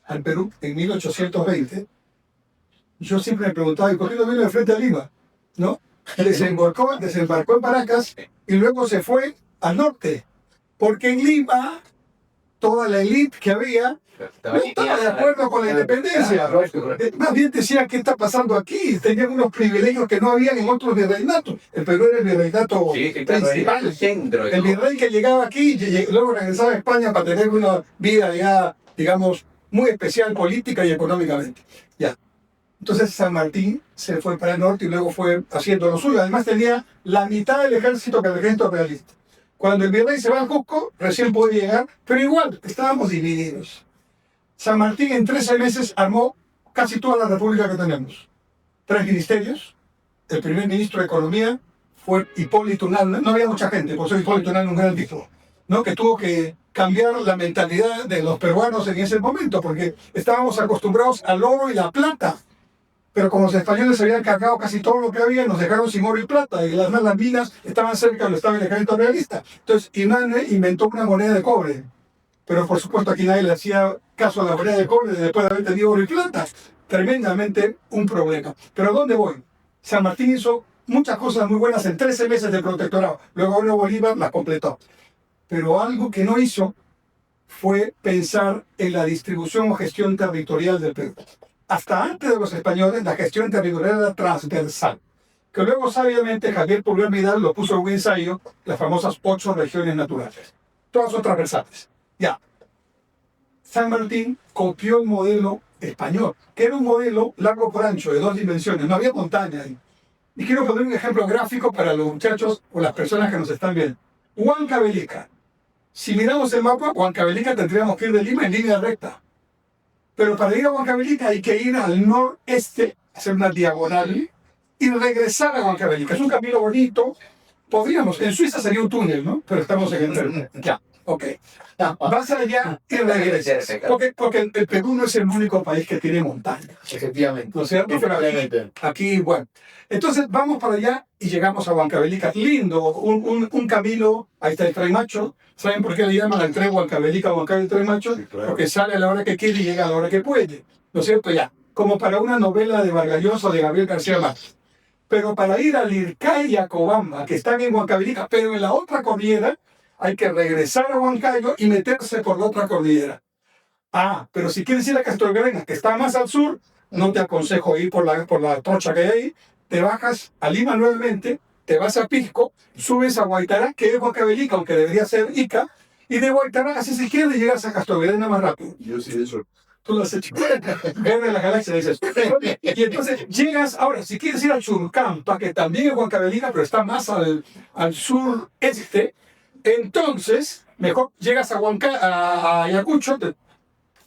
al Perú en 1820, yo siempre me preguntaba, ¿y por qué no vino de frente a Lima? ¿No? Desembarcó en Paracas y luego se fue al norte. Porque en Lima, toda la élite que había no estaba de acuerdo con la independencia. Más bien decían, ¿qué está pasando aquí? Tenían unos privilegios que no habían en otros virreinatos. El Perú era el virreinato principal. el centro. El virrey que llegaba aquí y luego regresaba a España para tener una vida ya, digamos, muy especial política y económicamente. Ya. Entonces San Martín se fue para el norte y luego fue haciendo lo suyo. Además tenía la mitad del ejército que el ejército realista. Cuando el virrey se va a Cusco, recién pudo llegar, pero igual, estábamos divididos. San Martín en 13 meses armó casi toda la república que tenemos. 3 ministerios. El primer ministro de Economía fue Hipólito Unanue. No había mucha gente, por eso Hipólito Unanue un gran tipo, ¿no? Que tuvo que cambiar la mentalidad de los peruanos en ese momento, porque estábamos acostumbrados al oro y la plata. Pero como los españoles se habían cargado casi todo lo que había, nos dejaron sin oro y plata, y las minas estaban cerca donde estaba el ejército realista. Entonces Unanue inventó una moneda de cobre. Pero por supuesto aquí nadie le hacía caso a la moneda de cobre después de haber tenido oro y plata. Tremendamente un problema. Pero ¿a dónde voy? San Martín hizo muchas cosas muy buenas en 13 meses de protectorado. Luego Bruno Bolívar las completó. Pero algo que no hizo fue pensar en la distribución o gestión territorial del Perú. Hasta antes de los españoles, la gestión territorial era transversal, que luego sabiamente Javier Pulgar Vidal lo puso en un ensayo, las famosas 8 regiones naturales. Todas son transversales. Ya. San Martín copió el modelo español, que era un modelo largo por ancho, de 2 dimensiones. No había montaña ahí. Y quiero poner un ejemplo gráfico para los muchachos o las personas que nos están viendo. Huancavelica. Si miramos el mapa, Huancavelica tendríamos que ir de Lima en línea recta. Pero para ir a Huancavelica hay que ir al noreste, hacer una diagonal y regresar a Huancavelica. Es un camino bonito. Podríamos, en Suiza sería un túnel, ¿no? Pero estamos en el... Ya, ok. Vas allá y regresas. Porque el Perú no es el único país que tiene montaña. Efectivamente. ¿No es cierto? Pero aquí, bueno. Entonces vamos para allá y llegamos a Huancavelica. Lindo, un camino. Ahí está el Tren Macho. ¿Saben por qué le llaman al tren Huancavelica, Huancayo, el Tren Macho? Sí, claro. Porque sale a la hora que quiere y llega a la hora que puede. ¿No es cierto? Ya. Como para una novela de Vargas Llosa o de Gabriel García Márquez. Pero para ir al Ircay y a Cobamba, que están en Huancavelica, pero en la otra cordillera, hay que regresar a Huancayo y meterse por la otra cordillera. Ah, pero si quieres ir a Castorena, que está más al sur, no te aconsejo ir por la trocha que hay ahí. Te bajas a Lima nuevamente, te vas a Pisco, subes a Guaitará, que es Huancavelica, aunque debería ser Ica, y de Guaitará haces izquierda y llegas a Castorena más rápido. Yo sí eso. Tú lo has hecho. Verde de la galaxia, dices. Y entonces llegas, ahora, si quieres ir al Churcampa, que también es Huancavelica, pero está más al sureste, entonces, mejor llegas a Ayacucho, te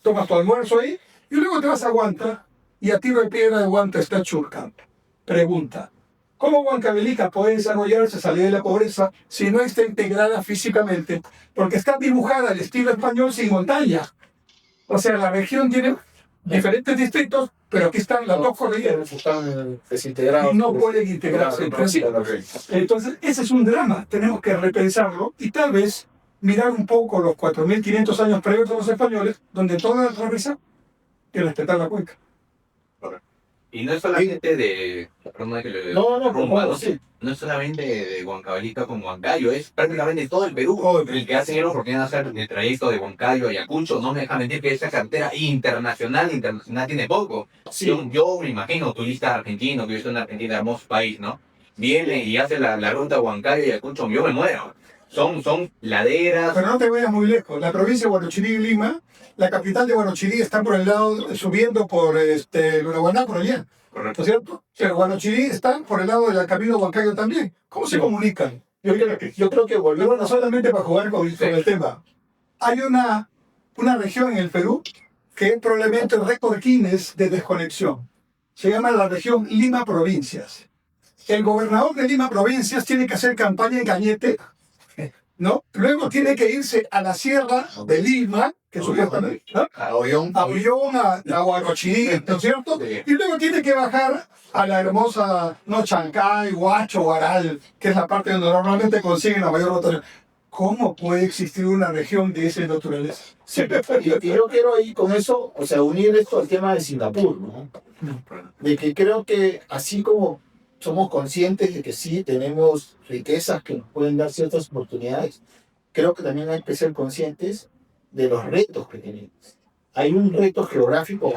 tomas tu almuerzo ahí, y luego te vas a Huanta, y a tiro de piedra de Huanta está Churcampa. Pregunta, ¿cómo Huancavelica puede desarrollarse, salir de la pobreza, si no está integrada físicamente? Porque está dibujada al estilo español sin montaña. O sea, la región tiene diferentes distritos, pero aquí están las dos cordilleras. Están desintegrados. Y no pueden integrarse entre sí. Entonces, ese es un drama. Tenemos que repensarlo y tal vez mirar un poco los 4.500 años previos a los españoles, donde toda la pobreza y respetar la cuenca. Y no es solamente de... Perdón que le No, por rompa, favor, ¿no? sí. No es solamente de Huancavelica con Huancayo, es prácticamente todo el Perú. El que ha tenido la oportunidad de hacer el trayecto de Huancayo a Ayacucho, no me deja mentir que esa carretera internacional tiene poco. Sí. Yo me imagino, turista argentino, que yo estoy en Argentina, hermoso país, ¿no? Viene y hace la ruta Huancayo y Ayacucho, yo me muero. Son laderas. Pero no te vayas muy lejos. La provincia de Huarochirí y Lima, la capital de Huarochirí está por el lado, subiendo por Lunahuaná, por allá. ¿No es cierto? Pero Huarochirí está por el lado del camino Huancayo también. ¿Cómo se comunican? Yo creo que Pero volvemos bueno, solamente para jugar con el tema. Hay una región en el Perú que es probablemente el récord Guinness de desconexión. Se llama la región Lima Provincias. El gobernador de Lima Provincias tiene que hacer campaña en Cañete, ¿no? Luego tiene que irse a la sierra de Lima, que supuestamente, ¿no? A Ollón. A Ullón, a Huarochirí, ¿no es cierto? Y luego tiene que bajar a la hermosa, no, Chancay, Huacho, Huaral, que es la parte donde normalmente consiguen la mayor rotación. ¿Cómo puede existir una región de esa naturaleza? Sí, y yo quiero ahí con eso, o sea, unir esto al tema de Singapur, ¿no? De que creo que así como somos conscientes de que sí tenemos riquezas que nos pueden dar ciertas oportunidades, creo que también hay que ser conscientes de los retos que tenemos. Hay un reto geográfico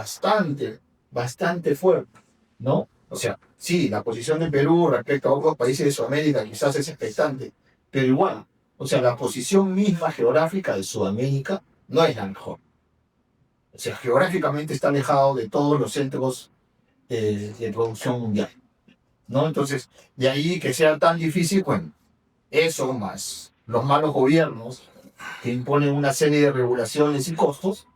bastante fuerte, ¿no? O sea, sí, la posición de Perú respecto a otros países de Sudamérica quizás es expectante, pero igual, o sea, la posición misma geográfica de Sudamérica no es la mejor. O sea, geográficamente está alejado de todos los centros de producción mundial, ¿no? Entonces, de ahí que sea tan difícil, bueno, eso más los malos gobiernos que imponen una serie de regulaciones y costos,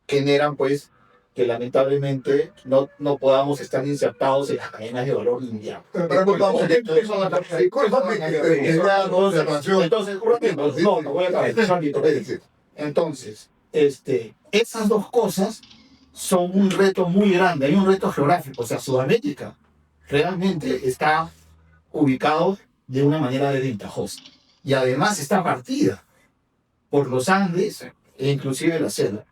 generan pues que lamentablemente no podamos estar insertados en las cadenas de valor mundial. Entonces, esas dos cosas son un reto muy grande, hay un reto geográfico, o sea, Sudamérica realmente está ubicado de una manera desventajosa y además está partida por los Andes e inclusive la selva.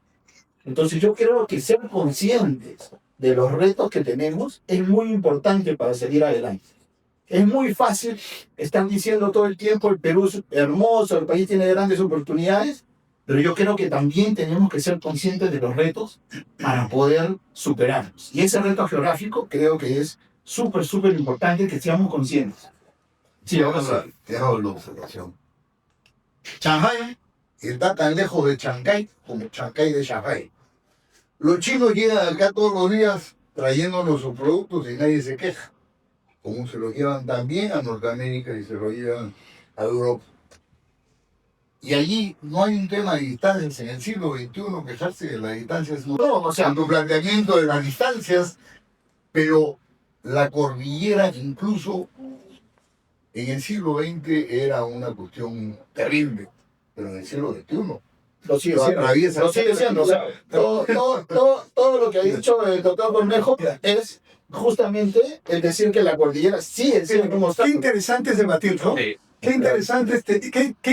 Entonces yo creo que ser conscientes de los retos que tenemos es muy importante para salir adelante. Es muy fácil, están diciendo todo el tiempo el Perú es hermoso, el país tiene grandes oportunidades, pero yo creo que también tenemos que ser conscientes de los retos para poder superarlos. Y ese reto geográfico creo que es súper importante que seamos conscientes. Sí, vamos a ver. Te hago la observación. Shanghái Está tan lejos de Chancay como Chancay de Shanghái. Los chinos llegan acá todos los días trayéndonos sus productos y nadie se queja. como se lo llevan también a Norteamérica y se lo llevan a Europa. Y allí no hay un tema de distancias. En el siglo XXI quejarse de las distancias no, o sea, tu planteamiento de las distancias, pero la cordillera incluso en el siglo XX era una cuestión terrible, pero en el siglo XXI Lo sigue lo siendo. atraviesa. Lo sigue siendo. O sea, todo lo que ha dicho el doctor Cornejo es justamente el decir que la cordillera sigue siendo como está. Qué interesante es debatir, ¿no? Sí. Qué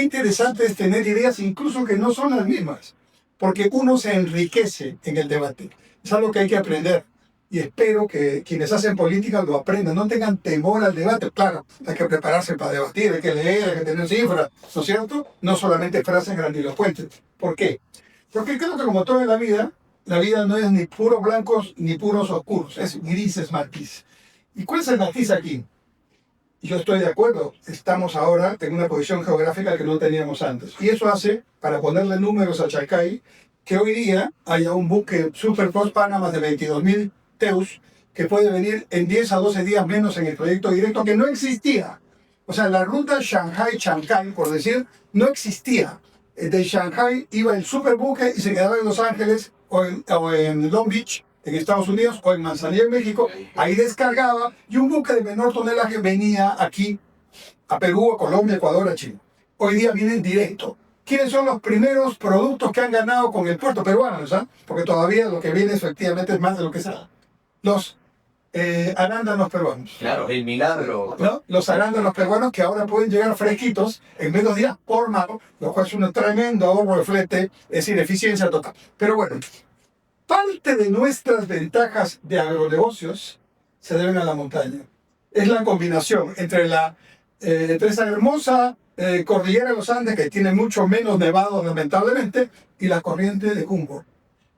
interesante es tener ideas incluso que no son las mismas, porque uno se enriquece en el debate. Es algo que hay que aprender y espero que quienes hacen política lo aprendan, no tengan temor al debate. Claro, hay que prepararse para debatir, hay que leer, hay que tener cifras, ¿no es cierto? No solamente frases grandilocuentes. ¿Por qué? Porque creo que como todo en la vida no es ni puros blancos ni puros oscuros, es grises matiz. ¿Y cuál es el matiz aquí? Yo estoy de acuerdo, estamos ahora en una posición geográfica que no teníamos antes. Y eso hace, para ponerle números a Chancay, que hoy día haya un buque Super Post-Panama de 22.000 TEUs que puede venir en 10 a 12 días menos en el proyecto directo que no existía. O sea, la ruta Shanghai-Chancay, por decir, no existía. De Shanghai iba el superbuque y se quedaba en Los Ángeles o en Long Beach, en Estados Unidos, o en Manzanillo, en México. Ahí descargaba y un buque de menor tonelaje venía aquí a Perú, a Colombia, Ecuador, a Chile. Hoy día vienen directo. ¿Quiénes son los primeros productos que han ganado con el puerto peruano? ¿Sabes? Porque todavía lo que viene efectivamente es más de lo que se da. Los arándanos peruanos. Claro, el milagro. ¿No? Los arándanos peruanos que ahora pueden llegar fresquitos en menos días por mar, lo cual es un tremendo ahorro de flete, es decir, eficiencia total. Pero bueno, parte de nuestras ventajas de agronegocios se deben a la montaña. Es la combinación entre esa hermosa cordillera de los Andes, que tiene mucho menos nevado lamentablemente, y la corriente de Humboldt.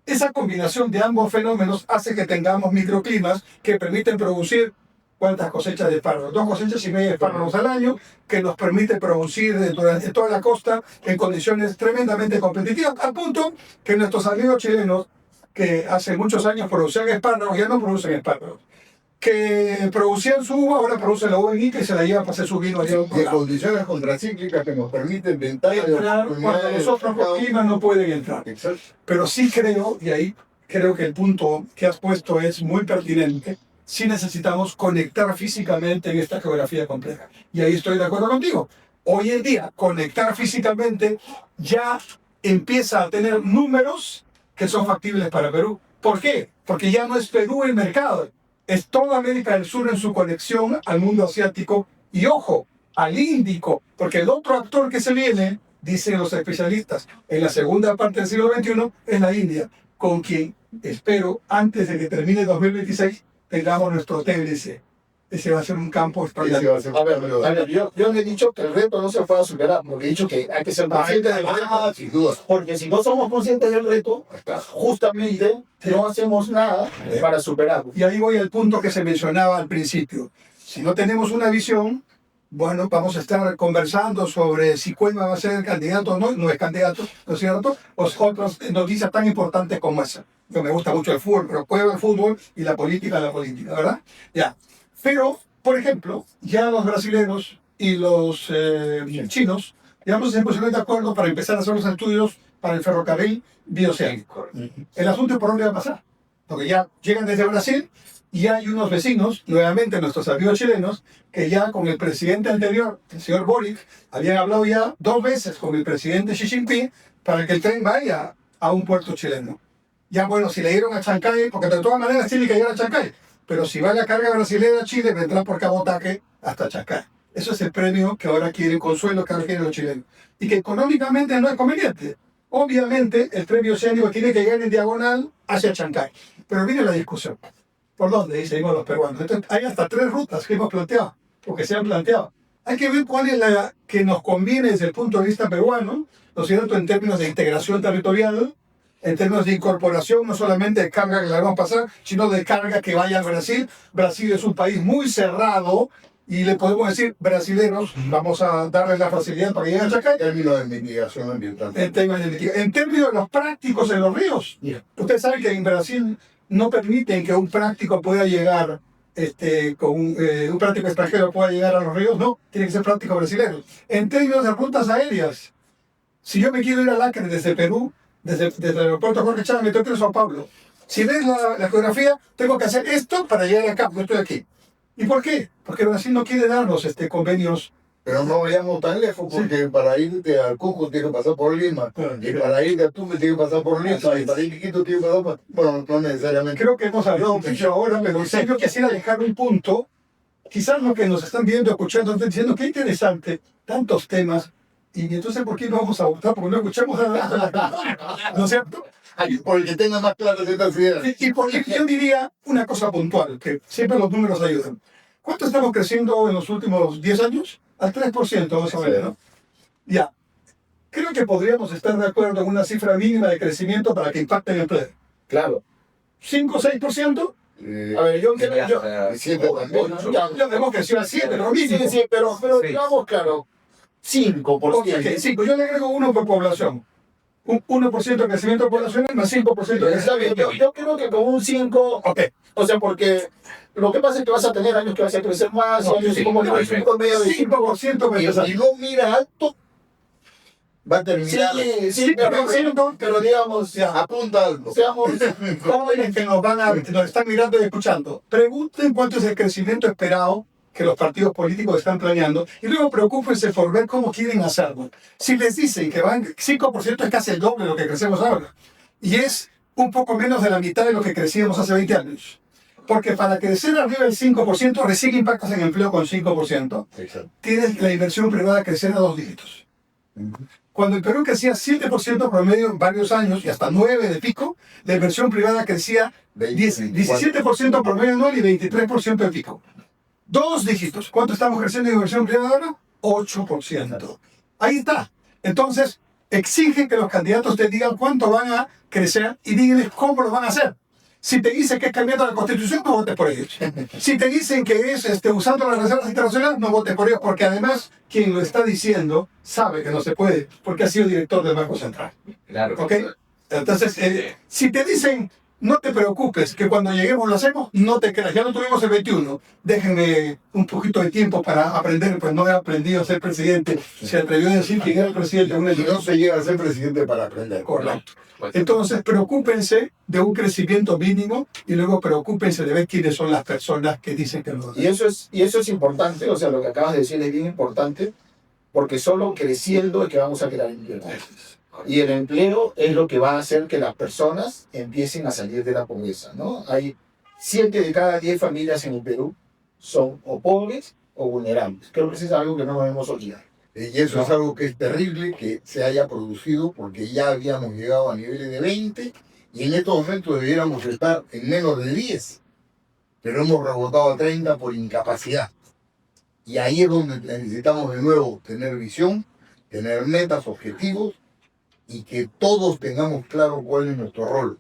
Esa combinación de ambos fenómenos hace que tengamos microclimas que permiten producir ¿cuántas cosechas de espárragos? 2,5 cosechas de espárragos al año, que nos permite producir durante toda la costa en condiciones tremendamente competitivas, al punto que nuestros amigos chilenos, que hace muchos años producían espárragos, ya no producen espárragos. Que producían su uva, ahora producen la uva en Ica y se la llevan para hacer su vino allá. De condiciones contracíclicas que nos permiten ventajas de Entrar cuando los otros climas no pueden entrar. Exacto. Pero sí creo, y ahí creo que el punto que has puesto es muy pertinente, sí necesitamos conectar físicamente en esta geografía compleja. Y ahí estoy de acuerdo contigo. Hoy en día, conectar físicamente ya empieza a tener números que son factibles para Perú. ¿Por qué? Porque ya no es Perú el mercado, es toda América del Sur en su conexión al mundo asiático y, ojo, al Índico, porque el otro actor que se viene, dicen los especialistas, en la segunda parte del siglo XXI es la India, con quien espero, antes de que termine 2026, tengamos nuestro TLC. Ese va a ser un campo extraordinario. A ver, yo le he dicho que el reto no se puede superar, porque he dicho que hay que ser conscientes del reto. Sin duda. Porque si no somos conscientes del reto, justamente no hacemos nada para superarlo. Y ahí voy al punto que se mencionaba al principio. Si no tenemos una visión, bueno, vamos a estar conversando sobre si Cueva va a ser candidato o no, no es candidato, ¿no es cierto? O otras noticias tan importantes como esa. Yo me gusta mucho el fútbol, pero Cueva el fútbol y la política, ¿verdad? Ya. Pero, por ejemplo, ya los brasileños y los chinos, digamos, se pusieron de acuerdo para empezar a hacer los estudios para el ferrocarril bioceánico. El asunto es por dónde va a pasar. Porque ya llegan desde Brasil y hay unos vecinos, nuevamente nuestros amigos chilenos, que ya con el presidente anterior, el señor Boric, habían hablado ya 2 veces con el presidente Xi Jinping para que el tren vaya a un puerto chileno. Ya bueno, si le dieron a Chancay, porque de todas maneras tiene que llegar a Chancay, pero si va la carga brasileña a Chile, vendrá por cabotaje hasta Chancay. Eso es el premio que ahora quieren, consuelo que ahora quieren los chilenos. Y que económicamente no es conveniente. Obviamente, el tren bioceánico tiene que llegar en diagonal hacia Chancay. Pero viene la discusión. ¿Por dónde? Y seguimos los peruanos. Entonces, hay hasta 3 rutas que hemos planteado, o que se han planteado. Hay que ver cuál es la que nos conviene desde el punto de vista peruano, ¿no es cierto?, en términos de integración territorial, en términos de incorporación, no solamente de carga que la vamos a pasar, sino de carga que vaya al Brasil. Brasil es un país muy cerrado y le podemos decir, brasileños, vamos a darles la facilidad para que lleguen a Chancay. En términos de mitigación ambiental. En términos de los prácticos en los ríos. Ustedes saben que en Brasil no permiten que un práctico pueda llegar con un práctico extranjero pueda llegar a los ríos, no, tiene que ser práctico brasileño. En términos de rutas aéreas, si yo me quiero ir al Acre desde Perú, desde el aeropuerto Jorge Chávez, me tengo que ir a Sao Paulo. Si ves la geografía, tengo que hacer esto para llegar acá, porque estoy aquí. ¿Y por qué? Porque Brasil no quiere darnos convenios. Pero no vayamos tan lejos, porque para irte al Cusco tienes que pasar por Lima, y para irte a Tumbes tienes que pasar por Lima, y para ir a Quito tienes que pasar por... Bueno, no necesariamente. Creo que hemos hablado mucho ahora, pero yo quisiera dejar un punto. Quizás lo que nos están viendo, escuchando, están diciendo qué interesante, tantos temas, y entonces ¿por qué no vamos a votar? Porque no escuchamos nada. ¿No es cierto? Por el que tenga más claras estas ideas. Y yo diría una cosa puntual, que siempre los números ayudan. ¿Cuánto estamos creciendo en los últimos 10 años? Al 3% más o menos, ¿no? Ya. Creo que podríamos estar de acuerdo en una cifra mínima de crecimiento para que impacte en el empleo. Claro. ¿5 o 6%? A ver, yo siempre también, ¿no? Ya hemos crecido al 7, lo mínimo. Sí, pero digamos, claro, 5%. 5, yo le agrego 1 por población. Un 1% de crecimiento poblacional más 5% de Está bien, yo creo que con un 5, Ok. o sea, porque lo que pasa es que vas a tener años que vas a crecer más, No, años sí, como no, un promedio de 5% me Y si no mira alto, va a terminar. Sí, pero digamos, Ya. Apunta alto. seamos Jóvenes que nos están mirando y escuchando, pregunten cuánto es el crecimiento esperado que los partidos políticos están planeando y luego preocúpense por ver cómo quieren hacerlo. Si les dicen que van 5% es casi el doble de lo que crecemos ahora y es un poco menos de la mitad de lo que crecíamos hace 20 años. Porque para crecer arriba del 5% recién impactas en empleo con 5%. Exacto. Tienes la inversión privada crecer a 2 dígitos. Cuando el Perú crecía 7% promedio en varios años y hasta 9% de pico, la inversión privada crecía 17% promedio anual y 23% de pico. 2 dígitos. ¿Cuánto estamos creciendo en inversión privada ahora? 8%. Ahí está. Entonces, exigen que los candidatos te digan cuánto van a crecer y díganles cómo lo van a hacer. Si te dicen que es cambiando la Constitución, no votes por ellos. Si te dicen que es usando las reservas internacionales, no votes por ellos, porque además quien lo está diciendo sabe que no se puede, porque ha sido director del Banco Central. Claro. ¿Ok? Entonces, si te dicen, no te preocupes, que cuando lleguemos lo hacemos, no te creas. Ya lo tuvimos el 21. Déjenme un poquito de tiempo para aprender, pues no he aprendido a ser presidente. Se atrevió a decir que era el presidente de una Y no se llega a ser presidente para aprender. Correcto. Entonces, preocúpense de un crecimiento mínimo y luego preocúpense de ver quiénes son las personas que dicen que lo hacen. y eso es importante, o sea, lo que acabas de decir es bien importante, porque solo creciendo es que vamos a crear empleo. Y el empleo es lo que va a hacer que las personas empiecen a salir de la pobreza, ¿no? Hay 7 de cada 10 familias en el Perú son o pobres o vulnerables. Creo que eso es algo que no debemos olvidar. Y eso es algo que es terrible que se haya producido porque ya habíamos llegado a niveles de 20 y en estos momentos debiéramos estar en menos de 10. Pero hemos rebotado a 30 por incapacidad. Y ahí es donde necesitamos de nuevo tener visión, tener metas, objetivos y que todos tengamos claro cuál es nuestro rol.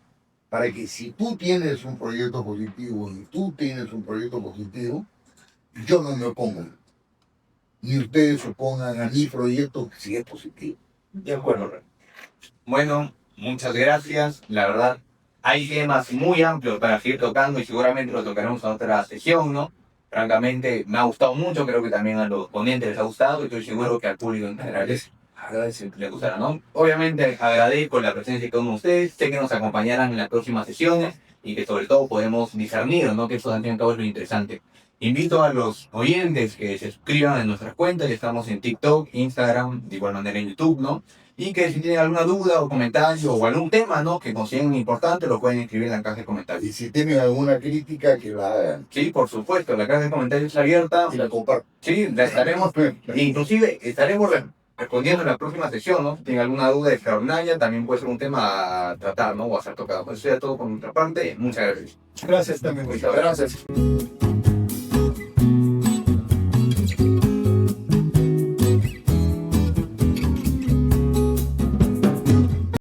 Para que si tú tienes un proyecto positivo y tú tienes un proyecto positivo, yo no me opongo. Ni ustedes se opongan a mi proyecto si es positivo. De acuerdo. Bueno, muchas gracias. La verdad, hay temas muy amplios para seguir tocando y seguramente lo tocaremos en otra sesión, ¿no? Francamente, me ha gustado mucho, creo que también a los ponentes les ha gustado y estoy seguro que al público en general les gustará, ¿no? Obviamente agradezco la presencia de cada uno de ustedes, sé que nos acompañarán en las próximas sesiones y que sobre todo podemos discernir, ¿no? Que eso también es lo interesante. Invito a los oyentes que se suscriban a nuestras cuentas, ya estamos en TikTok, Instagram, de igual manera en YouTube, ¿no? Y que si tienen alguna duda o comentario o algún tema, ¿no? Que consideren importante, lo pueden escribir en la caja de comentarios. Y si tienen alguna crítica, que la hagan. Sí, por supuesto, la caja de comentarios está abierta. Y la compartan. Sí, la estaremos, inclusive estaremos respondiendo en la próxima sesión, ¿no? Si tienen alguna duda extraordinaria, también puede ser un tema a tratar, ¿no? O a ser tocado. Eso sería todo por nuestra parte. Muchas gracias. Gracias también. Muchas gracias.